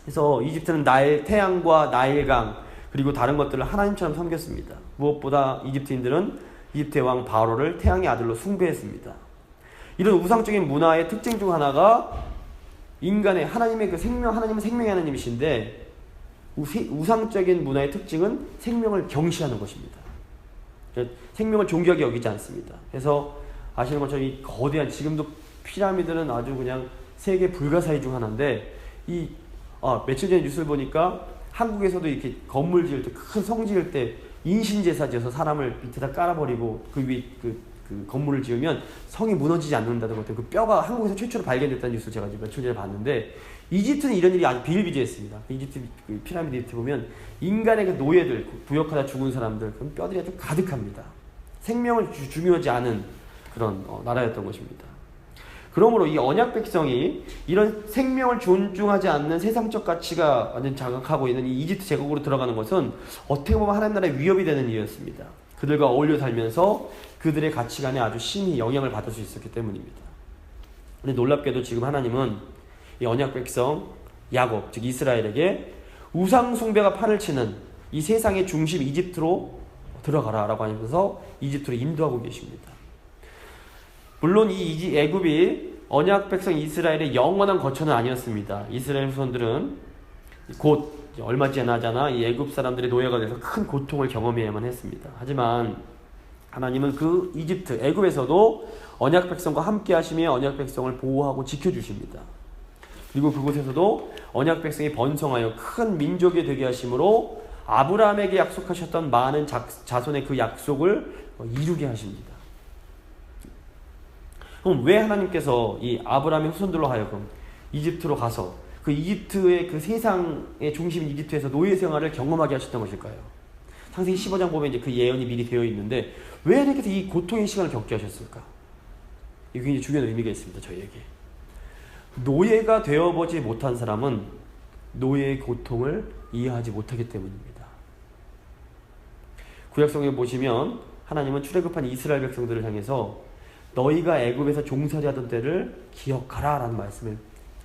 그래서 이집트는 태양과 나일강 그리고 다른 것들을 하나님처럼 섬겼습니다. 무엇보다 이집트인들은 이집트의 왕 바로를 태양의 아들로 숭배했습니다. 이런 우상적인 문화의 특징 중 하나가 인간의 하나님의 그 생명, 하나님은 생명의 하나님이신데 우상적인 문화의 특징은 생명을 경시하는 것입니다. 생명을 존귀하게 여기지 않습니다. 그래서 아시는 것처럼 이 거대한 지금도 피라미드는 아주 그냥 세계 불가사의 중 하나인데 며칠 전에 뉴스를 보니까 한국에서도 이렇게 건물 지을 때 큰 성 지을 때 인신제사 지어서 사람을 밑에다 깔아버리고 그 위에 그 건물을 지으면 성이 무너지지 않는다는 것 때문에 그 뼈가 한국에서 최초로 발견됐다는 뉴스를 제가 며칠 전에 봤는데 이집트는 이런 일이 아주 비일비재했습니다. 이집트 그 피라미드 밑에 보면 인간의 그 노예들, 부역하다 죽은 사람들 그런 뼈들이 아주 가득합니다. 생명을 중요하지 않은 그런 나라였던 것입니다. 그러므로 이 언약 백성이 이런 생명을 존중하지 않는 세상적 가치가 완전 장악하고 있는 이 이집트 제국으로 들어가는 것은 어떻게 보면 하나님 나라의 위협이 되는 일이었습니다. 그들과 어울려 살면서 그들의 가치관에 아주 심히 영향을 받을 수 있었기 때문입니다. 근데 놀랍게도 지금 하나님은 이 언약 백성 야곱, 즉 이스라엘에게 우상 숭배가 판을 치는 이 세상의 중심 이집트로 들어가라 라고 하면서 이집트로 인도하고 계십니다. 물론 이 애굽이 언약 백성 이스라엘의 영원한 거처는 아니었습니다. 이스라엘 후손들은 곧 얼마 지나잖아 이 애굽 사람들의 노예가 돼서 큰 고통을 경험해야만 했습니다. 하지만 하나님은 그 이집트, 애굽에서도 언약 백성과 함께 하시며 언약 백성을 보호하고 지켜주십니다. 그리고 그곳에서도 언약 백성이 번성하여 큰 민족이 되게 하심으로 아브라함에게 약속하셨던 많은 자손의 그 약속을 이루게 하십니다. 그럼 왜 하나님께서 이 아브라함의 후손들로 하여금 이집트로 가서 그 이집트의 그 세상의 중심인 이집트에서 노예 생활을 경험하게 하셨던 것일까요? 창세기 15장 보면 이제 그 예언이 미리 되어 있는데 왜 하나님께서 이 고통의 시간을 겪게 하셨을까? 이게 굉장히 중요한 의미가 있습니다. 저희에게. 노예가 되어보지 못한 사람은 노예의 고통을 이해하지 못하기 때문입니다. 구약성경에 보시면 하나님은 출애굽한 이스라엘 백성들을 향해서 너희가 애굽에서 종살이 하던 때를 기억하라 라는 말씀을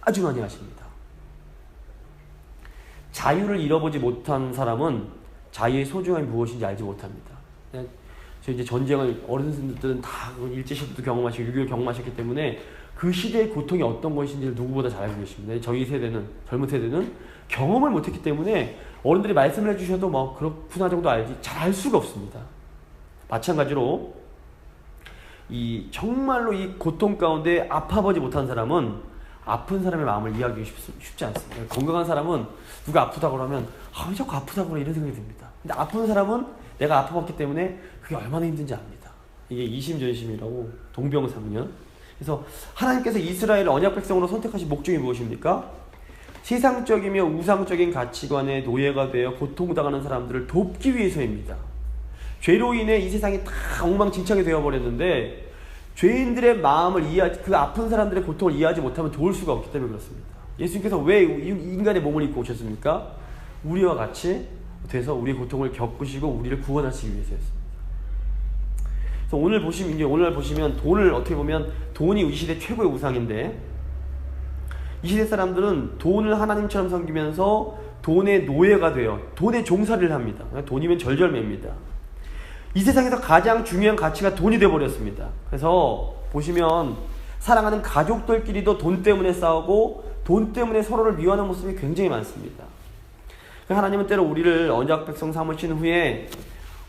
아주 많이 하십니다. 자유를 잃어보지 못한 사람은 자유의 소중함이 무엇인지 알지 못합니다. 저 이제 전쟁을 어른들은 다 일제시대도 경험하시고 6.25 경험하셨기 때문에 그 시대의 고통이 어떤 것인지를 누구보다 잘 알고 계십니다. 저희 세대는, 젊은 세대는 경험을 못했기 때문에 어른들이 말씀을 해주셔도 뭐 그렇구나 정도 알지 잘 알 수가 없습니다. 마찬가지로 정말로 이 고통 가운데 아파보지 못한 사람은 아픈 사람의 마음을 이해하기 쉽지 않습니다. 건강한 사람은 누가 아프다고 그러면 왜 자꾸 아프다고 그래 이런 생각이 듭니다. 근데 아픈 사람은 내가 아파봤기 때문에 그게 얼마나 힘든지 압니다. 이게 이심전심이라고 동병상련. 그래서 하나님께서 이스라엘을 언약 백성으로 선택하신 목적이 무엇입니까? 세상적이며 우상적인 가치관의 노예가 되어 고통당하는 사람들을 돕기 위해서입니다. 죄로 인해 이 세상이 다 엉망진창이 되어버렸는데 죄인들의 마음을 그 아픈 사람들의 고통을 이해하지 못하면 도울 수가 없기 때문에 그렇습니다. 예수님께서 왜 인간의 몸을 입고 오셨습니까? 우리와 같이 돼서 우리의 고통을 겪으시고 우리를 구원하시기 위해서였습니다. 그래서 오늘 보시면 돈을 어떻게 보면 돈이 이 시대 최고의 우상인데 이 시대 사람들은 돈을 하나님처럼 섬기면서 돈의 노예가 되어 돈의 종살이를 합니다. 돈이면 절절매입니다. 이 세상에서 가장 중요한 가치가 돈이 되어버렸습니다. 그래서 보시면 사랑하는 가족들끼리도 돈 때문에 싸우고 돈 때문에 서로를 미워하는 모습이 굉장히 많습니다. 하나님은 때로 우리를 언약 백성 삼으신 후에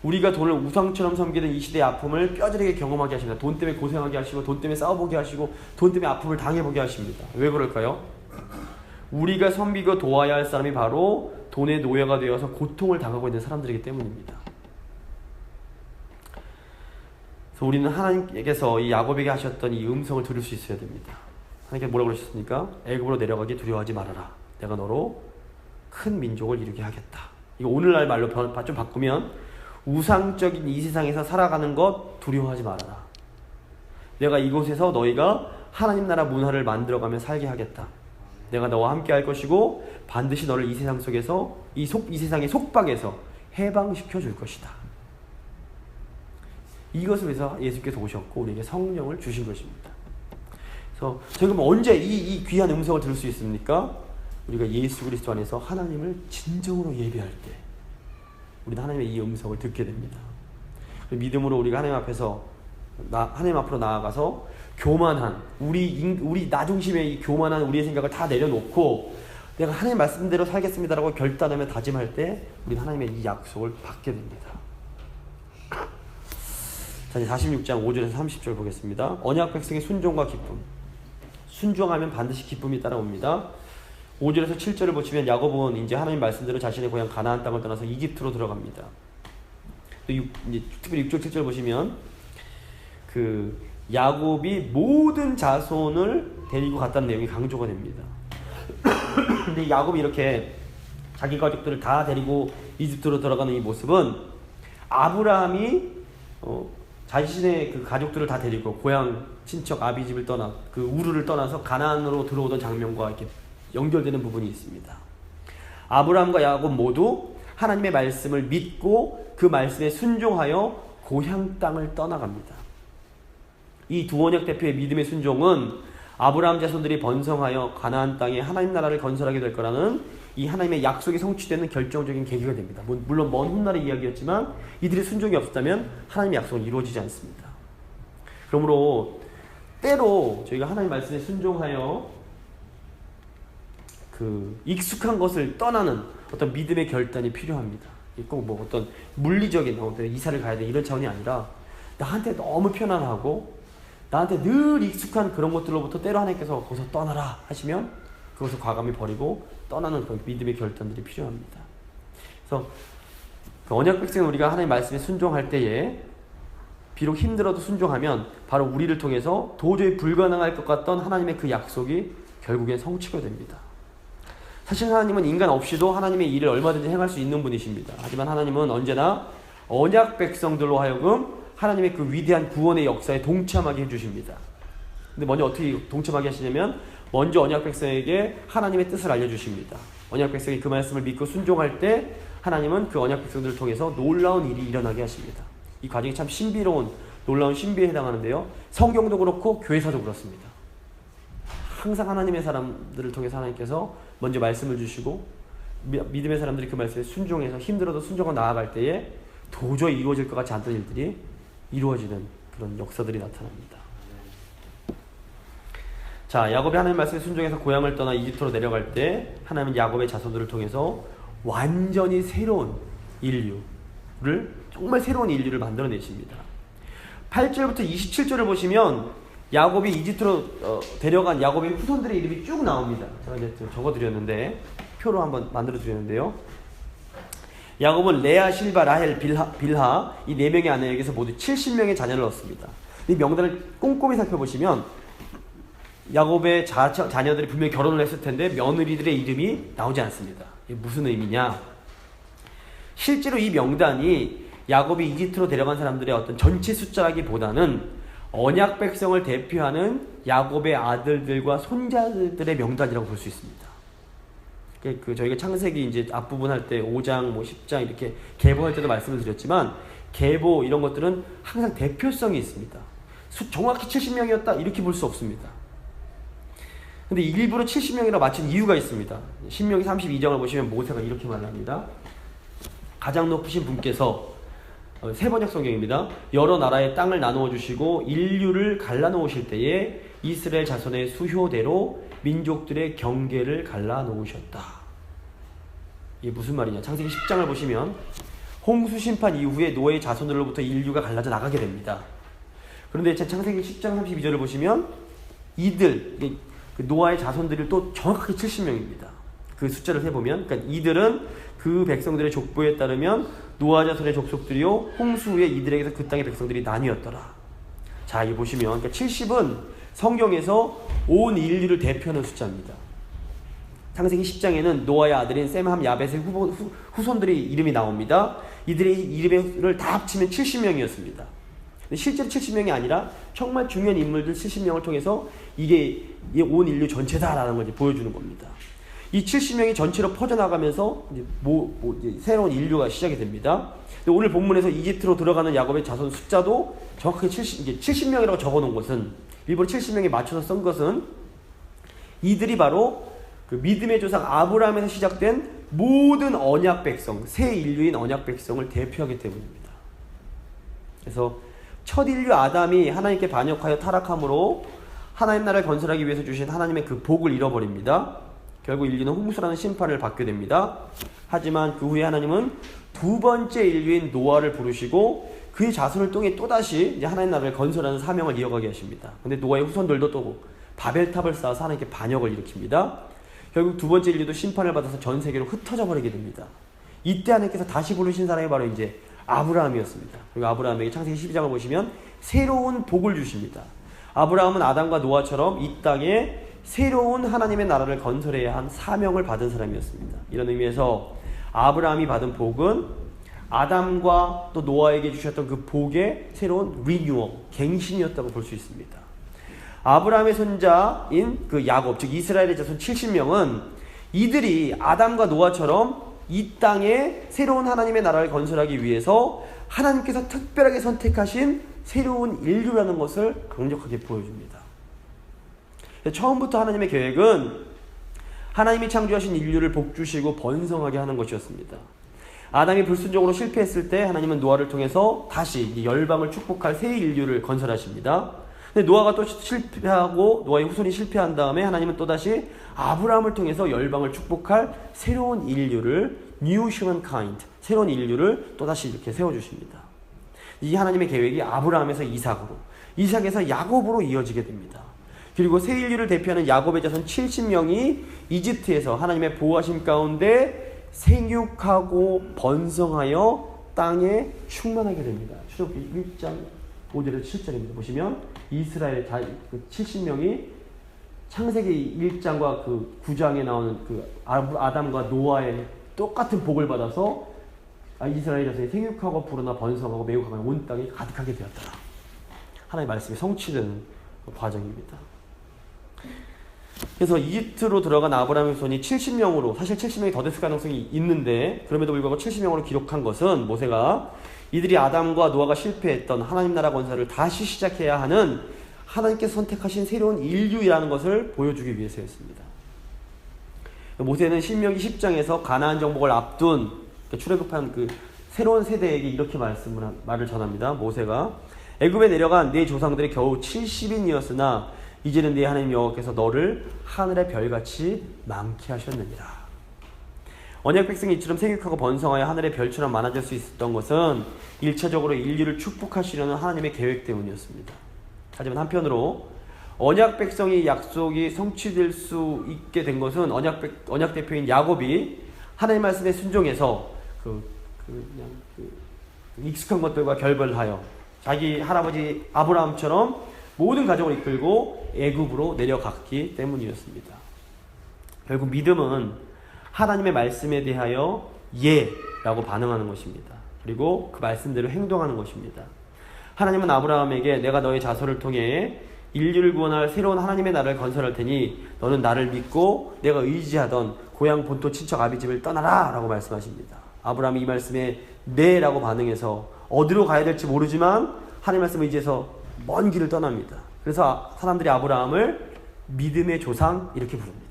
우리가 돈을 우상처럼 섬기는 이 시대의 아픔을 뼈저리게 경험하게 하십니다. 돈 때문에 고생하게 하시고 돈 때문에 싸워보게 하시고 돈 때문에 아픔을 당해보게 하십니다. 왜 그럴까요? 우리가 섬기고 도와야 할 사람이 바로 돈의 노예가 되어서 고통을 당하고 있는 사람들이기 때문입니다. 그래서 우리는 하나님께서 이 야곱에게 하셨던 이 음성을 들을 수 있어야 됩니다. 하나님께서 뭐라고 그러셨습니까? 애굽으로 내려가기 두려워하지 말아라. 내가 너로 큰 민족을 이루게 하겠다. 이거 오늘날 말로 좀 바꾸면 우상적인 이 세상에서 살아가는 것 두려워하지 말아라. 내가 이곳에서 너희가 하나님 나라 문화를 만들어가며 살게 하겠다. 내가 너와 함께 할 것이고 반드시 너를 이 세상 속에서 이 세상의 속박에서 해방시켜 줄 것이다. 이것을 위해서 예수께서 오셨고 우리에게 성령을 주신 것입니다. 그래서 저희가 언제 이 귀한 음성을 들을 수 있습니까? 우리가 예수 그리스도 안에서 하나님을 진정으로 예배할 때 우리는 하나님의 이 음성을 듣게 됩니다. 믿음으로 우리가 하나님 앞에서 하나님 앞으로 나아가서 교만한 우리 나 중심의 이 교만한 우리의 생각을 다 내려놓고 내가 하나님 말씀대로 살겠습니다라고 결단하며 다짐할 때 우리는 하나님의 이 약속을 받게 됩니다. 자, 이제 46장 5절에서 30절 보겠습니다. 언약 백성의 순종과 기쁨. 순종하면 반드시 기쁨이 따라옵니다. 5절에서 7절을 보시면 야곱은 이제 하나님 말씀대로 자신의 고향 가나안 땅을 떠나서 이집트로 들어갑니다. 특별히 6절 7절 보시면 야곱이 모든 자손을 데리고 갔다는 내용이 강조가 됩니다. 근데 야곱이 이렇게 자기 가족들을 다 데리고 이집트로 들어가는 이 모습은 아브라함이 자신의 그 가족들을 다 데리고 고향 친척 아비집을 떠나 우르를 떠나서 가나안으로 들어오던 장면과 이렇게 연결되는 부분이 있습니다. 아브라함과 야곱 모두 하나님의 말씀을 믿고 그 말씀에 순종하여 고향 땅을 떠나갑니다. 이 두 언약 대표의 믿음의 순종은 아브라함 자손들이 번성하여 가나안 땅에 하나님 나라를 건설하게 될 거라는 이 하나님의 약속이 성취되는 결정적인 계기가 됩니다. 물론 먼 훗날의 이야기였지만 이들의 순종이 없었다면 하나님의 약속은 이루어지지 않습니다. 그러므로 때로 저희가 하나님 말씀에 순종하여 익숙한 것을 떠나는 어떤 믿음의 결단이 필요합니다. 꼭 어떤 물리적인 이사를 가야 돼 이런 차원이 아니라 나한테 너무 편안하고 나한테 늘 익숙한 그런 것들로부터 때로 하나님께서 거기서 떠나라 하시면 그것을 과감히 버리고 떠나는 그런 믿음의 결단들이 필요합니다. 그래서 언약 백성은 우리가 하나님 말씀에 순종할 때에 비록 힘들어도 순종하면 바로 우리를 통해서 도저히 불가능할 것 같던 하나님의 그 약속이 결국엔 성취가 됩니다. 사실 하나님은 인간 없이도 하나님의 일을 얼마든지 행할 수 있는 분이십니다. 하지만 하나님은 언제나 언약 백성들로 하여금 하나님의 그 위대한 구원의 역사에 동참하게 해주십니다. 근데 먼저 어떻게 동참하게 하시냐면 먼저 언약 백성에게 하나님의 뜻을 알려주십니다. 언약 백성이 그 말씀을 믿고 순종할 때 하나님은 그 언약 백성들을 통해서 놀라운 일이 일어나게 하십니다. 이 과정이 참 신비로운 놀라운 신비에 해당하는데요. 성경도 그렇고 교회사도 그렇습니다. 항상 하나님의 사람들을 통해서 하나님께서 먼저 말씀을 주시고 믿음의 사람들이 그 말씀에 순종해서 힘들어도 순종하고 나아갈 때에 도저히 이루어질 것 같지 않던 일들이 이루어지는 그런 역사들이 나타납니다. 자, 야곱이 하나님 말씀에 순종해서 고향을 떠나 이집트로 내려갈 때 하나님은 야곱의 자손들을 통해서 완전히 새로운 인류를 정말 새로운 인류를 만들어내십니다. 8절부터 27절을 보시면 야곱이 이집트로 데려간 야곱의 후손들의 이름이 쭉 나옵니다. 제가 이제 적어드렸는데 표로 한번 만들어드렸는데요. 야곱은 레아, 실바, 라헬, 빌하 이 4명의 아내에게서 모두 70명의 자녀를 얻습니다. 이 명단을 꼼꼼히 살펴보시면 야곱의 자녀들이 분명히 결혼을 했을 텐데 며느리들의 이름이 나오지 않습니다. 이게 무슨 의미냐? 실제로 이 명단이 야곱이 이집트로 데려간 사람들의 어떤 전체 숫자라기보다는 언약 백성을 대표하는 야곱의 아들들과 손자들의 명단이라고 볼 수 있습니다. 저희가 창세기 이제 앞부분 할 때 5장, 10장 이렇게 계보할 때도 말씀을 드렸지만 계보 이런 것들은 항상 대표성이 있습니다. 정확히 70명이었다 이렇게 볼 수 없습니다. 근데 일부러 70명이라 맞춘 이유가 있습니다. 신명기 32장을 보시면 모세가 이렇게 말합니다. 가장 높으신 분께서 세번역 성경입니다. 여러 나라의 땅을 나누어 주시고 인류를 갈라놓으실 때에 이스라엘 자손의 수효대로 민족들의 경계를 갈라놓으셨다. 이게 무슨 말이냐? 창세기 10장을 보시면 홍수 심판 이후에 노아의 자손들로부터 인류가 갈라져 나가게 됩니다. 그런데 창세기 10장 32절을 보시면 이들 노아의 자손들이 또 정확하게 70명입니다. 그 숫자를 해보면 그러니까 이들은 그 백성들의 족보에 따르면 노아 자손의 족속들이요 홍수 후에 이들에게서 그 땅의 백성들이 나뉘었더라. 자, 이 보시면 그러니까 70은 성경에서 온 인류를 대표하는 숫자입니다. 창세기 10장에는 노아의 아들인 셈, 함, 야벳의 후손들이 이름이 나옵니다. 이들의 이름을 다 합치면 70명이었습니다. 실제로 70명이 아니라 정말 중요한 인물들 70명을 통해서 이게 온 인류 전체다라는 걸 보여주는 겁니다. 이 70명이 전체로 퍼져나가면서 이제 새로운 인류가 시작이 됩니다. 오늘 본문에서 이집트로 들어가는 야곱의 자손 숫자도 정확하게 70명이라고 적어놓은 것은, 일부러 70명에 맞춰서 쓴 것은 이들이 바로 그 믿음의 조상 아브라함에서 시작된 모든 언약 백성, 새 인류인 언약 백성을 대표하기 때문입니다. 그래서 첫 인류 아담이 하나님께 반역하여 타락함으로 하나님 나라를 건설하기 위해서 주신 하나님의 그 복을 잃어버립니다. 결국 인류는 홍수라는 심판을 받게 됩니다. 하지만 그 후에 하나님은 두 번째 인류인 노아를 부르시고 그의 자손을 통해 또다시 이제 하나님 나라를 건설하는 사명을 이어가게 하십니다. 근데 노아의 후손들도 또 바벨탑을 쌓아서 하나님께 반역을 일으킵니다. 결국 두 번째 인류도 심판을 받아서 전 세계로 흩어져 버리게 됩니다. 이때 하나님께서 다시 부르신 사람이 바로 이제 아브라함이었습니다. 그리고 아브라함에게 창세기 12장을 보시면 새로운 복을 주십니다. 아브라함은 아담과 노아처럼 이 땅에 새로운 하나님의 나라를 건설해야 한 사명을 받은 사람이었습니다. 이런 의미에서 아브라함이 받은 복은 아담과 또 노아에게 주셨던 그 복의 새로운 리뉴얼, 갱신이었다고 볼 수 있습니다. 아브라함의 손자인 그 야곱, 즉 이스라엘의 자손 70명은 이들이 아담과 노아처럼 이 땅에 새로운 하나님의 나라를 건설하기 위해서 하나님께서 특별하게 선택하신 새로운 인류라는 것을 강력하게 보여줍니다. 처음부터 하나님의 계획은 하나님이 창조하신 인류를 복주시고 번성하게 하는 것이었습니다. 아담이 불순종으로 실패했을 때 하나님은 노아를 통해서 다시 열방을 축복할 새 인류를 건설하십니다. 근데 노아가 또 실패하고 노아의 후손이 실패한 다음에 하나님은 또다시 아브라함을 통해서 열방을 축복할 새로운 인류를 New Humankind, 새로운 인류를 또다시 이렇게 세워주십니다. 이 하나님의 계획이 아브라함에서 이삭으로, 이삭에서 야곱으로 이어지게 됩니다. 그리고 새 인류를 대표하는 야곱의 자손 70명이 이집트에서 하나님의 보호하심 가운데 생육하고 번성하여 땅에 충만하게 됩니다. 출애굽기 1장 5절에서 7절입니다. 보시면 이스라엘 70명이 창세기 1장과 그 9장에 나오는 그 아담과 노아의 똑같은 복을 받아서 이스라엘 자손이 생육하고 불어나 번성하고 매우 강한 온 땅이 가득하게 되었더라. 하나님의 말씀이 성취되는 과정입니다. 그래서 이집트로 들어간 아브라함의 손이 70명으로, 사실 70명이 더 됐을 가능성이 있는데 그럼에도 불구하고 70명으로 기록한 것은 모세가 이들이 아담과 노아가 실패했던 하나님 나라 건설을 다시 시작해야 하는 하나님께서 선택하신 새로운 인류라는 것을 보여주기 위해서였습니다. 모세는 신명기 10장에서 가나안 정복을 앞둔 출애굽한 그 새로운 세대에게 이렇게 말을 전합니다. 모세가 애굽에 내려간 네 조상들이 겨우 70인이었으나 이제는 네 하나님 여호와께서 너를 하늘의 별같이 많게 하셨느니라. 언약 백성이 이처럼 생육하고 번성하여 하늘의 별처럼 많아질 수 있었던 것은 1차적으로 인류를 축복하시려는 하나님의 계획 때문이었습니다. 하지만 한편으로 언약 백성의 약속이 성취될 수 있게 된 것은 언약 대표인 야곱이 하나님 말씀에 순종해서 익숙한 것들과 결별하여 자기 할아버지 아브라함처럼 모든 가족을 이끌고 애굽으로 내려갔기 때문이었습니다. 결국 믿음은 하나님의 말씀에 대하여 예라고 반응하는 것입니다. 그리고 그 말씀대로 행동하는 것입니다. 하나님은 아브라함에게 내가 너의 자손을 통해 인류를 구원할 새로운 하나님의 나라를 건설할 테니 너는 나를 믿고 내가 의지하던 고향 본토 친척 아비집을 떠나라 라고 말씀하십니다. 아브라함이 이 말씀에 네 라고 반응해서 어디로 가야 될지 모르지만 하나님 말씀을 의지해서 먼 길을 떠납니다. 그래서 사람들이 아브라함을 믿음의 조상 이렇게 부릅니다.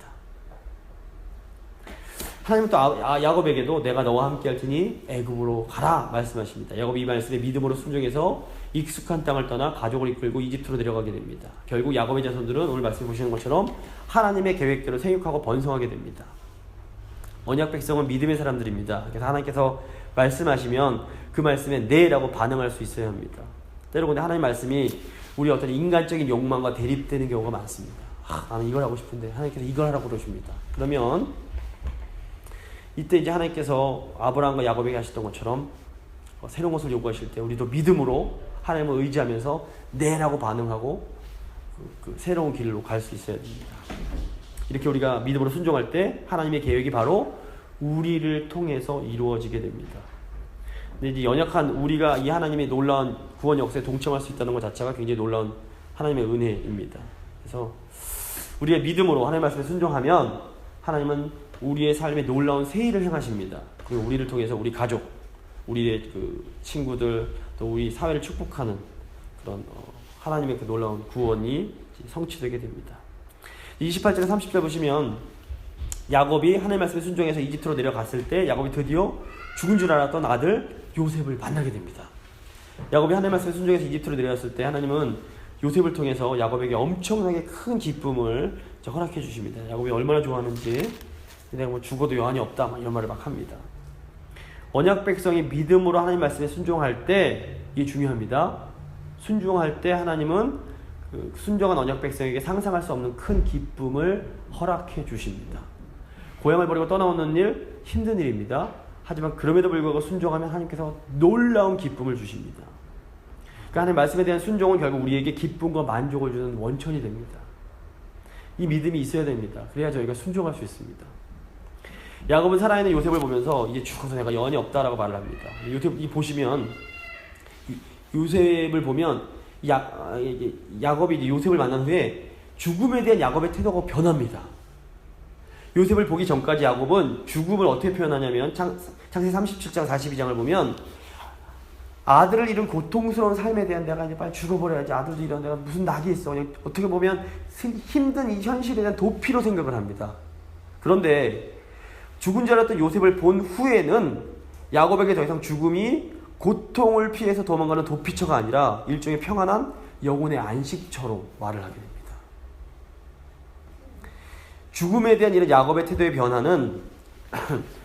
하나님은 또 야곱에게도 내가 너와 함께 할 테니 애굽으로 가라 말씀하십니다. 야곱이 이 말씀에 믿음으로 순종해서 익숙한 땅을 떠나 가족을 이끌고 이집트로 내려가게 됩니다. 결국 야곱의 자손들은 오늘 말씀 보시는 것처럼 하나님의 계획대로 생육하고 번성하게 됩니다. 언약 백성은 믿음의 사람들입니다. 그래서 하나님께서 말씀하시면 그 말씀에 네라고 반응할 수 있어야 합니다. 때로는 하나님 말씀이 우리 어떤 인간적인 욕망과 대립되는 경우가 많습니다. 나는 이걸 하고 싶은데 하나님께서 이걸 하라고 그러십니다. 그러면 이때 이제 하나님께서 아브라함과 야곱에게 하셨던 것처럼 새로운 것을 요구하실 때 우리도 믿음으로 하나님을 의지하면서 네라고 반응하고 그 새로운 길로 갈 수 있어야 됩니다. 이렇게 우리가 믿음으로 순종할 때 하나님의 계획이 바로 우리를 통해서 이루어지게 됩니다. 근데 이제 연약한 우리가 이 하나님의 놀라운 구원 역사에 동참할 수 있다는 것 자체가 굉장히 놀라운 하나님의 은혜입니다. 그래서 우리의 믿음으로 하나님의 말씀에 순종하면 하나님은 우리의 삶에 놀라운 새 일을 행하십니다. 그리고 우리를 통해서 우리 가족, 우리의 그 친구들, 또 우리 사회를 축복하는 그런 하나님의 그 놀라운 구원이 성취되게 됩니다. 28절에 30절 보시면 야곱이 하나님의 말씀에 순종해서 이집트로 내려갔을 때 야곱이 드디어 죽은 줄 알았던 아들 요셉을 만나게 됩니다. 야곱이 하나님의 말씀에 순종해서 이집트로 내려갔을 때 하나님은 요셉을 통해서 야곱에게 엄청나게 큰 기쁨을 허락해 주십니다. 야곱이 얼마나 좋아하는지, 내가 뭐 죽어도 여한이 없다 이런 말을 막 합니다. 언약 백성이 믿음으로 하나님 말씀에 순종할 때 이게 중요합니다. 순종할 때 하나님은 그 순종한 언약 백성에게 상상할 수 없는 큰 기쁨을 허락해 주십니다. 고향을 버리고 떠나오는 일 힘든 일입니다. 하지만 그럼에도 불구하고 순종하면 하나님께서 놀라운 기쁨을 주십니다. 그러니까 하나님 말씀에 대한 순종은 결국 우리에게 기쁨과 만족을 주는 원천이 됩니다. 이 믿음이 있어야 됩니다. 그래야 저희가 순종할 수 있습니다. 야곱은 살아있는 요셉을 보면서 이제 죽어서 내가 여한이 없다라고 말을 합니다. 요셉이 보시면 요셉을 보면 야곱이 이제 요셉을 만난 후에 죽음에 대한 야곱의 태도가 변합니다. 요셉을 보기 전까지 야곱은 죽음을 어떻게 표현하냐면 창세기 37장 42장을 보면 아들을 잃은 고통스러운 삶에 대한 내가 이제 빨리 죽어버려야지, 아들도 잃은 내가 무슨 낙이 있어, 그냥 어떻게 보면 힘든 이 현실에 대한 도피로 생각을 합니다. 그런데 죽은 줄 알았던 요셉을 본 후에는 야곱에게 더 이상 죽음이 고통을 피해서 도망가는 도피처가 아니라 일종의 평안한 영혼의 안식처로 말을 하게 됩니다. 죽음에 대한 이런 야곱의 태도의 변화는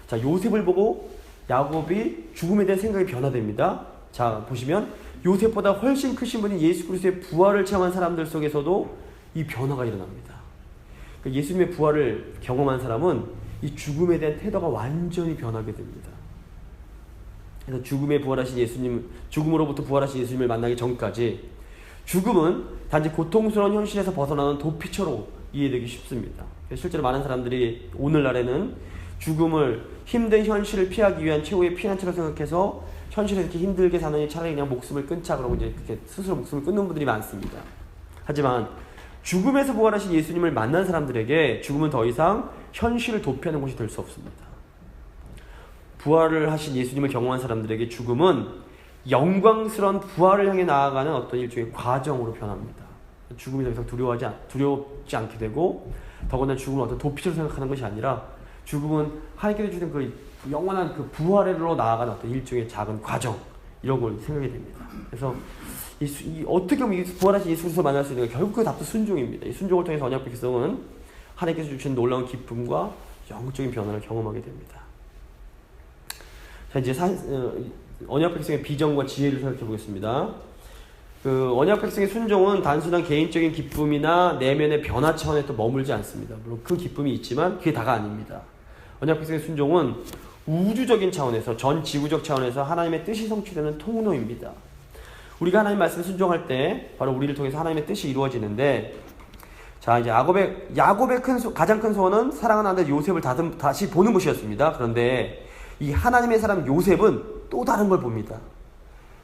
자, 요셉을 보고 야곱이 죽음에 대한 생각이 변화됩니다. 자, 보시면 요셉보다 훨씬 크신 분인 예수 그리스도의 부활을 체험한 사람들 속에서도 이 변화가 일어납니다. 그러니까 예수님의 부활을 경험한 사람은 이 죽음에 대한 태도가 완전히 변하게 됩니다. 그래서 죽음으로부터 부활하신 예수님을 만나기 전까지 죽음은 단지 고통스러운 현실에서 벗어나는 도피처로 이해되기 쉽습니다. 실제로 많은 사람들이 오늘날에는 죽음을 힘든 현실을 피하기 위한 최후의 피난처로 생각해서 현실에서 이렇게 힘들게 사느니 차라리 그냥 목숨을 끊자 그러고 이제 그렇게 스스로 목숨을 끊는 분들이 많습니다. 하지만 죽음에서 부활하신 예수님을 만난 사람들에게 죽음은 더 이상 현실을 도피하는 곳이 될 수 없습니다. 부활을 하신 예수님을 경험한 사람들에게 죽음은 영광스러운 부활을 향해 나아가는 어떤 일종의 과정으로 변합니다. 죽음이 더 이상 두렵지 않게 되고, 더군다나 죽음을 어떤 도피처로 생각하는 것이 아니라 죽음은 하나님께서 주신 그 영원한 그 부활로 나아가는 어떤 일종의 작은 과정, 이런 걸 생각이 됩니다. 그래서 어떻게 보면 이 부활하신 예수 그리스도를 만날 수 있는 게 결국 그 답도 순종입니다. 이 순종을 통해서 언약 백성은 하나님께서 주신 놀라운 기쁨과 영적인 변화를 경험하게 됩니다. 자, 이제 언약 백성의 비전과 지혜를 생각해 보겠습니다. 그 언약 백성의 순종은 단순한 개인적인 기쁨이나 내면의 변화 차원에 또 머물지 않습니다. 물론 그 기쁨이 있지만 그게 다가 아닙니다. 언약 백성의 순종은 우주적인 차원에서, 전 지구적 차원에서 하나님의 뜻이 성취되는 통로입니다. 우리가 하나님 말씀에 순종할 때 바로 우리를 통해서 하나님의 뜻이 이루어지는데, 자, 이제 야곱의 가장 큰 소원은 사랑하는 아들 요셉을 다시 보는 것이었습니다. 그런데 이 하나님의 사람 요셉은 또 다른 걸 봅니다.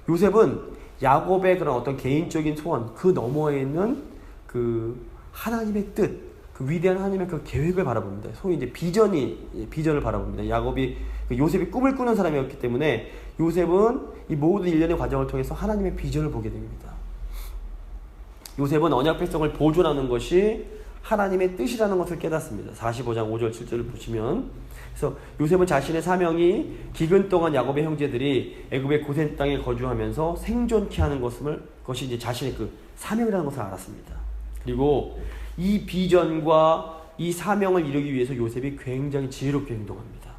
요셉은 야곱의 그런 어떤 개인적인 소원, 그 너머에 있는 그 하나님의 뜻, 그 위대한 하나님의 그 계획을 바라봅니다. 소위 이제 비전을 바라봅니다. 요셉이 꿈을 꾸는 사람이었기 때문에 요셉은 이 모든 일련의 과정을 통해서 하나님의 비전을 보게 됩니다. 요셉은 언약 백성을 보존하는 것이 하나님의 뜻이라는 것을 깨닫습니다. 45장 5절 7절을 보시면, 그래서 요셉은 자신의 사명이 기근 동안 야곱의 형제들이 애굽의 고센 땅에 거주하면서 생존케 하는 것이 이제 자신의 그 사명이라는 것을 알았습니다. 그리고 이 비전과 이 사명을 이루기 위해서 요셉이 굉장히 지혜롭게 행동합니다.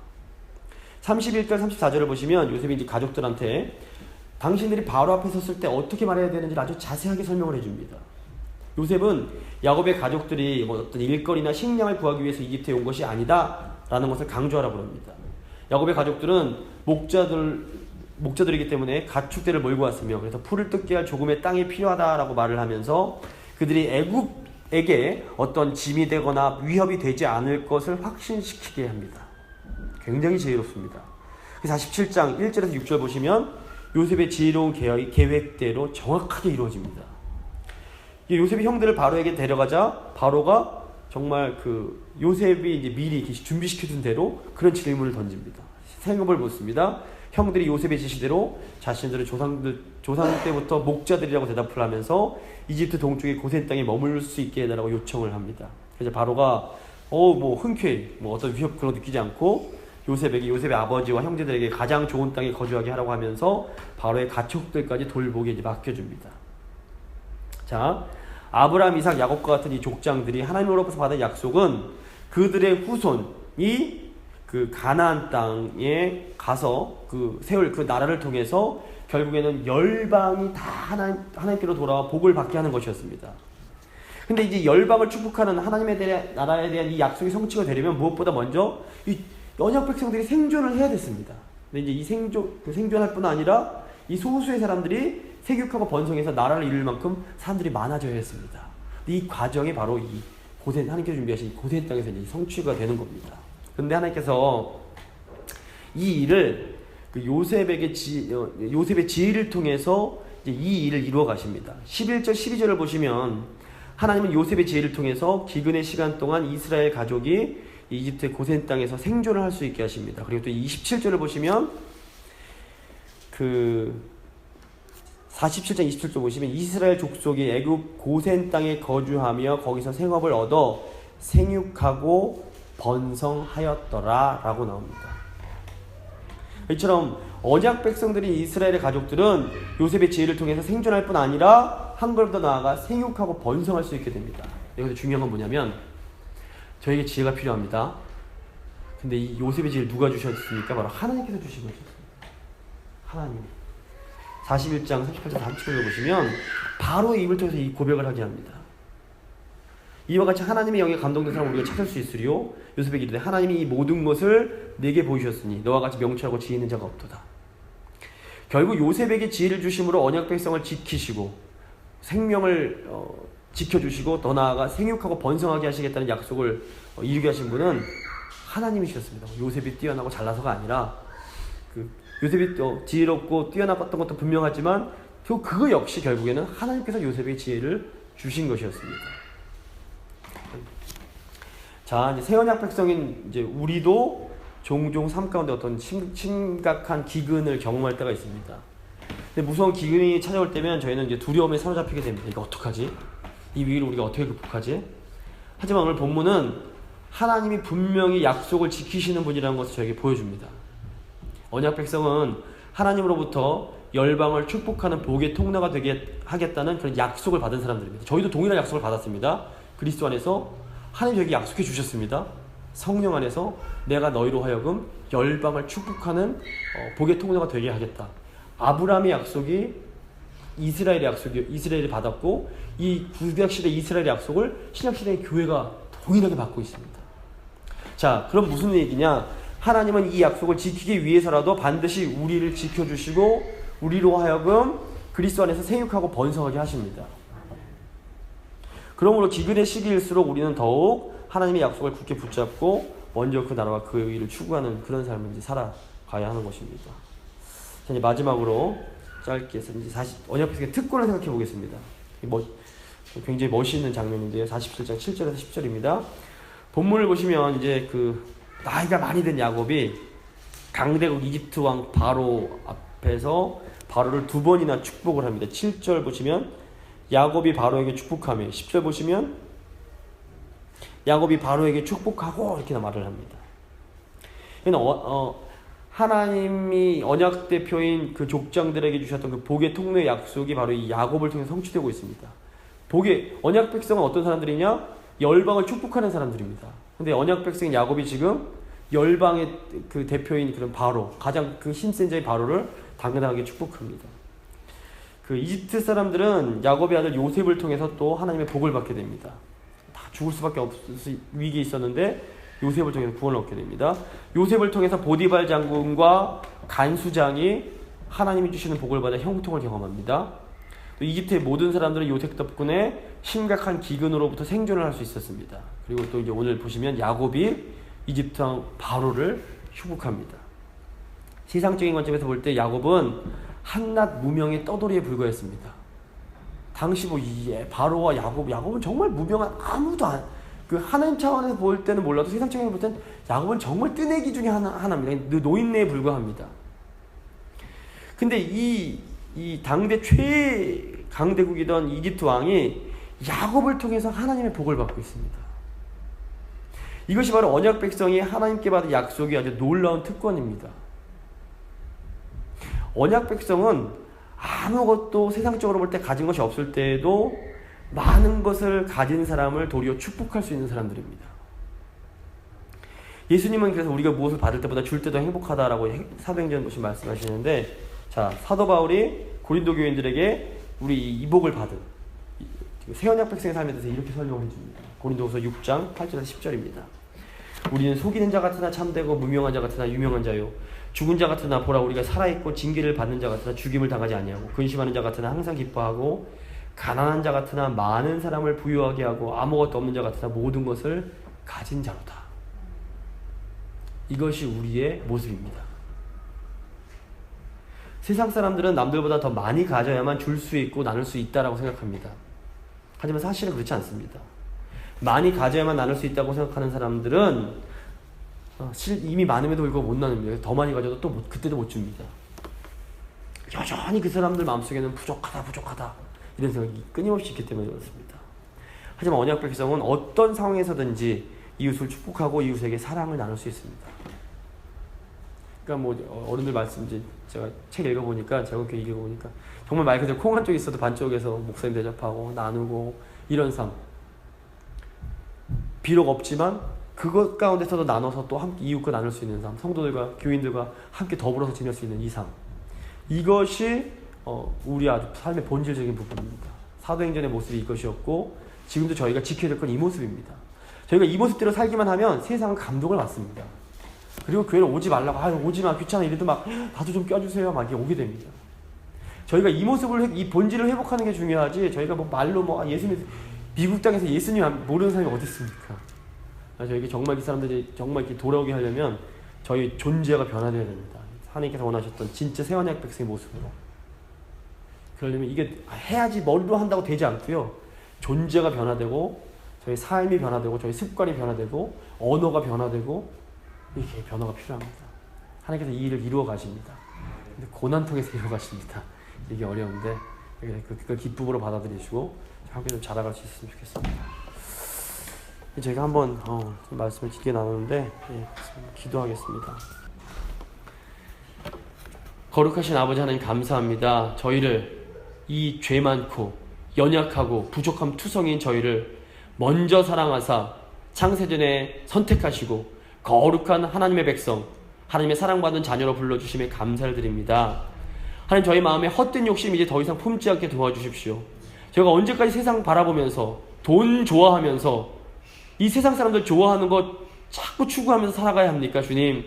31절 34절을 보시면 요셉이 이제 가족들한테 당신들이 바로 앞에 섰을 때 어떻게 말해야 되는지를 아주 자세하게 설명을 해줍니다. 요셉은 야곱의 가족들이 어떤 일거리나 식량을 구하기 위해서 이집트에 온 것이 아니다 라는 것을 강조하라고 합니다. 야곱의 가족들은 목자들이기 때문에 가축들을 몰고 왔으며, 그래서 풀을 뜯게 할 조금의 땅이 필요하다라고 말을 하면서 그들이 애굽에게 어떤 짐이 되거나 위협이 되지 않을 것을 확신시키게 합니다. 굉장히 지혜롭습니다. 그래서 47장 1절에서 6절 보시면 요셉의 지혜로운 계획대로 정확하게 이루어집니다. 요셉이 형들을 바로에게 데려가자 바로가 정말 그 요셉이 이제 미리 준비시켜둔 대로 그런 질문을 던집니다. 생업을 묻습니다. 형들이 요셉의 지시대로 자신들의 조상 때부터 목자들이라고 대답을 하면서 이집트 동쪽의 고센 땅에 머물 수 있게 해달라고 요청을 합니다. 그래서 바로가 흔쾌히 어떤 위협 그런 거 느끼지 않고 요셉의 아버지와 형제들에게 가장 좋은 땅에 거주하게 하라고 하면서 바로의 가축들까지 돌보게 이제 맡겨줍니다. 자, 아브라함, 이삭, 야곱과 같은 이 족장들이 하나님으로부터 받은 약속은 그들의 후손이 그 가나안 땅에 가서 세울 그 나라를 통해서 결국에는 열방이 다 하나님께로 돌아와 복을 받게 하는 것이었습니다. 근데 이제 열방을 축복하는 하나님의 나라에 대한 이 약속이 성취가 되려면 무엇보다 먼저 이 언약 백성들이 생존을 해야 됐습니다. 근데 이제 이 생존할 뿐 아니라 이 소수의 사람들이 세육하고 번성해서 나라를 이룰 만큼 사람들이 많아져야 했습니다. 이 과정이 바로 이 하나님께서 준비하신 고센 땅에서 이제 성취가 되는 겁니다. 근데 하나님께서 이 일을 요셉의 지혜를 통해서 이제 이 일을 이루어 가십니다. 11절 12절을 보시면 하나님은 요셉의 지혜를 통해서 기근의 시간 동안 이스라엘 가족이 이집트의 고센 땅에서 생존을 할 수 있게 하십니다. 그리고 또 27절을 보시면 47장 27절 보시면 이스라엘 족속이 애굽 고센 땅에 거주하며 거기서 생업을 얻어 생육하고 번성하였더라 라고 나옵니다. 이처럼 언약 백성들인 이스라엘의 가족들은 요셉의 지혜를 통해서 생존할 뿐 아니라 한 걸음 더 나아가 생육하고 번성할 수 있게 됩니다. 여기서 중요한 건 뭐냐면 저에게 지혜가 필요합니다. 근데 이 요셉의 지혜를 누가 주셨습니까? 바로 하나님께서 주신 것이었습니다. 하나님. 41장 38절 37절을 보시면 바로 입을 통해서 이 고백을 하게 합니다. 이와 같이 하나님의 영에 감동된 사람을 우리가 찾을 수 있으리요. 요셉에게 이르되 하나님이 이 모든 것을 내게 보이셨으니 너와 같이 명철하고 지혜 있는 자가 없도다. 결국 요셉에게 지혜를 주심으로 언약 백성을 지키시고 생명을 지켜주시고 더 나아가 생육하고 번성하게 하시겠다는 약속을 이루게 하신 분은 하나님이셨습니다. 요셉이 뛰어나고 잘나서가 아니라 요셉이 지혜롭고 뛰어나봤던 것도 분명하지만 그거 역시 결국에는 하나님께서 요셉에게 지혜를 주신 것이었습니다. 자, 이제 새 언약 백성인 이제 우리도 종종 삶 가운데 어떤 심각한 기근을 경험할 때가 있습니다. 근데 무서운 기근이 찾아올 때면 저희는 이제 두려움에 사로잡히게 됩니다. 이거 어떡하지? 이 위기를 우리가 어떻게 극복하지? 하지만 오늘 본문은 하나님이 분명히 약속을 지키시는 분이라는 것을 저에게 보여줍니다. 언약 백성은 하나님으로부터 열방을 축복하는 복의 통로가 되게 하겠다는 그런 약속을 받은 사람들입니다. 저희도 동일한 약속을 받았습니다. 그리스도 안에서 하나님 저에게 약속해 주셨습니다. 성령 안에서 내가 너희로 하여금 열방을 축복하는 복의 통로가 되게 하겠다. 아브라함의 약속이 이스라엘이 받았고 이 구약시대 이스라엘의 약속을 신약시대의 교회가 동일하게 받고 있습니다. 자, 그럼 무슨 얘기냐? 하나님은 이 약속을 지키기 위해서라도 반드시 우리를 지켜주시고 우리로 하여금 그리스도 안에서 생육하고 번성하게 하십니다. 그러므로 기근의 시기일수록 우리는 더욱 하나님의 약속을 굳게 붙잡고 먼저 그 나라와 그 일을 추구하는 그런 삶을 이제 살아가야 하는 것입니다. 자, 이제 마지막으로 짧게 해서 이제 언약 백성의 특권을 생각해 보겠습니다. 굉장히 멋있는 장면인데요. 47장 7절에서 10절입니다. 본문을 보시면 이제 나이가 많이 된 야곱이 강대국 이집트 왕 바로 앞에서 바로를 2번이나 축복을 합니다. 7절 보시면 야곱이 바로에게 축복하며 10절 보시면 야곱이 바로에게 축복하고 이렇게 말을 합니다. 하나님이 언약 대표인 그 족장들에게 주셨던 그 복의 통로의 약속이 바로 이 야곱을 통해 성취되고 있습니다. 언약 백성은 어떤 사람들이냐? 열방을 축복하는 사람들입니다. 근데 언약 백성인 야곱이 지금 열방의 그 대표인 그런 바로, 가장 그 힘센 자의 바로를 당당하게 축복합니다. 이집트 사람들은 야곱의 아들 요셉을 통해서 또 하나님의 복을 받게 됩니다. 다 죽을 수밖에 없을 위기에 있었는데 요셉을 통해서 구원을 얻게 됩니다. 요셉을 통해서 보디발 장군과 간수장이 하나님이 주시는 복을 받아 형통을 경험합니다. 또 이집트의 모든 사람들은 요셉 덕분에 심각한 기근으로부터 생존을 할 수 있었습니다. 그리고 또 이제 오늘 보시면 야곱이 이집트 왕 바로를 축복합니다. 세상적인 관점에서 볼 때 야곱은 한낱 무명의 떠돌이에 불과했습니다. 당시 바로와 야곱은 정말 무명한, 아무도 하나님 차원에서 볼 때는 몰라도 세상적인 볼 때는 야곱은 정말 뜨내기 중에 하나입니다. 노인네에 불과합니다. 근데 이 당대 최강대국이던 이집트 왕이 야곱을 통해서 하나님의 복을 받고 있습니다. 이것이 바로 언약 백성이 하나님께 받은 약속이 아주 놀라운 특권입니다. 언약 백성은 아무것도 세상적으로 볼 때 가진 것이 없을 때에도 많은 것을 가진 사람을 도리어 축복할 수 있는 사람들입니다. 예수님은 그래서 우리가 무엇을 받을 때보다 줄 때 더 행복하다라고 사도행전 보시면 말씀하시는데, 자, 사도 바울이 고린도 교인들에게 우리 이복을 받은 새 언약 백성의 삶에 대해서 이렇게 설명을 해줍니다. 고린도후서 6장 8절에서 10절입니다. 우리는 속이는 자 같으나 참되고 무명한 자 같으나 유명한 자요, 죽은 자 같으나 보라 우리가 살아있고 징계를 받는 자 같으나 죽임을 당하지 아니하고, 근심하는 자 같으나 항상 기뻐하고, 가난한 자 같으나 많은 사람을 부유하게 하고, 아무것도 없는 자 같으나 모든 것을 가진 자로다. 이것이 우리의 모습입니다. 세상 사람들은 남들보다 더 많이 가져야만 줄 수 있고 나눌 수 있다라고 생각합니다. 하지만 사실은 그렇지 않습니다. 많이 가져야만 나눌 수 있다고 생각하는 사람들은 이미 많음에도 불구하고 못 나눕니다. 더 많이 가져도 또 그때도 못 줍니다. 여전히 그 사람들 마음속에는 부족하다 이런 생각이 끊임없이 있기 때문에 그렇습니다. 하지만 언약 백성은 어떤 상황에서든지 이웃을 축복하고 이웃에게 사랑을 나눌 수 있습니다. 그러니까 어른들 말씀 이제 제가 책 읽어보니까, 제목교 읽어보니까 정말 말 그대로 콩 한쪽에 있어도 반쪽에서 목사님 대접하고 나누고 이런 삶. 비록 없지만 그것 가운데서도 나눠서 또 함께 이웃과 나눌 수 있는 삶, 성도들과 교인들과 함께 더불어서 지낼 수 있는 이 삶. 이것이 우리 아주 삶의 본질적인 부분입니다. 사도행전의 모습이 이것이었고, 지금도 저희가 지켜야 될 건 이 모습입니다. 저희가 이 모습대로 살기만 하면 세상은 감동을 받습니다. 그리고 교회를 오지 말라고, 오지마, 귀찮아 이래도 막 나도 좀 껴주세요 막 오게 됩니다. 저희가 이 모습을, 이 본질을 회복하는 게 중요하지, 저희가 말로 예수님, 미국 땅에서 예수님 모르는 사람이 어디 있습니까? 저에게 정말 이 사람들이 정말 이렇게 돌아오게 하려면 저희 존재가 변화되어야 됩니다. 하나님께서 원하셨던 진짜 새 언약 백성의 모습으로. 그러려면 이게 해야지 머리로 한다고 되지 않고요. 존재가 변화되고, 저희 삶이 변화되고, 저희 습관이 변화되고, 언어가 변화되고, 이렇게 변화가 필요합니다. 하나님께서 이 일을 이루어 가십니다. 근데 고난 통해서 이루어 가십니다. 이게 어려운데 그걸 기쁨으로 받아들이시고 함께 좀 자라갈 수 있으면 좋겠습니다. 저희가 한번 말씀을 길게 나누는데 기도하겠습니다. 거룩하신 아버지 하나님, 감사합니다. 저희를, 이 죄 많고 연약하고 부족함 투성인 저희를 먼저 사랑하사 창세전에 선택하시고 거룩한 하나님의 백성, 하나님의 사랑받은 자녀로 불러주심에 감사를 드립니다. 하나님, 저희 마음에 헛된 욕심 이제 더 이상 품지 않게 도와주십시오. 저희가 언제까지 세상 바라보면서 돈 좋아하면서 이 세상 사람들 좋아하는 것 자꾸 추구하면서 살아가야 합니까? 주님,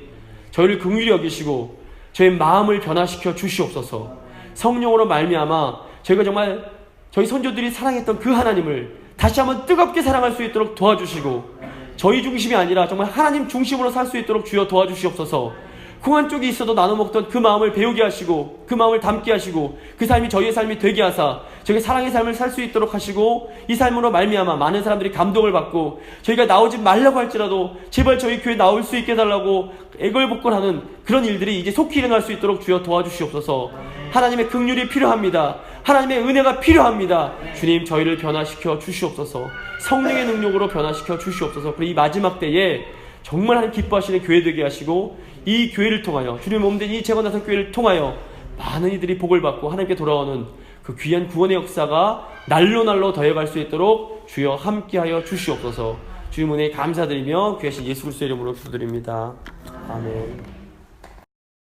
저희를 긍휼히 여기시고 저희 마음을 변화시켜 주시옵소서. 성령으로 말미암아 저희가 정말 저희 선조들이 사랑했던 그 하나님을 다시 한번 뜨겁게 사랑할 수 있도록 도와주시고, 저희 중심이 아니라 정말 하나님 중심으로 살 수 있도록 주여 도와주시옵소서. 콩 한쪽이 있어도 나눠 먹던 그 마음을 배우게 하시고, 그 마음을 담게 하시고, 그 삶이 저희의 삶이 되게 하사 저희가 사랑의 삶을 살 수 있도록 하시고, 이 삶으로 말미암아 많은 사람들이 감동을 받고, 저희가 나오지 말라고 할지라도 제발 저희 교회 나올 수 있게 해달라고 애걸복걸하는 그런 일들이 이제 속히 일어날 수 있도록 주여 도와주시옵소서. 하나님의 긍휼이 필요합니다. 하나님의 은혜가 필요합니다. 주님, 저희를 변화시켜 주시옵소서. 성령의 능력으로 변화시켜 주시옵소서. 그리고 이 마지막 때에 정말 하나님 기뻐하시는 교회 되게 하시고, 이 교회를 통하여, 주님의 몸된 이 재건나선 교회를 통하여 많은 이들이 복을 받고 하나님께 돌아오는 그 귀한 구원의 역사가 날로 더해갈 수 있도록 주여 함께하여 주시옵소서. 주님 은혜에 감사드리며 귀하신 예수 그리스도의 이름으로 기도드립니다. 아멘.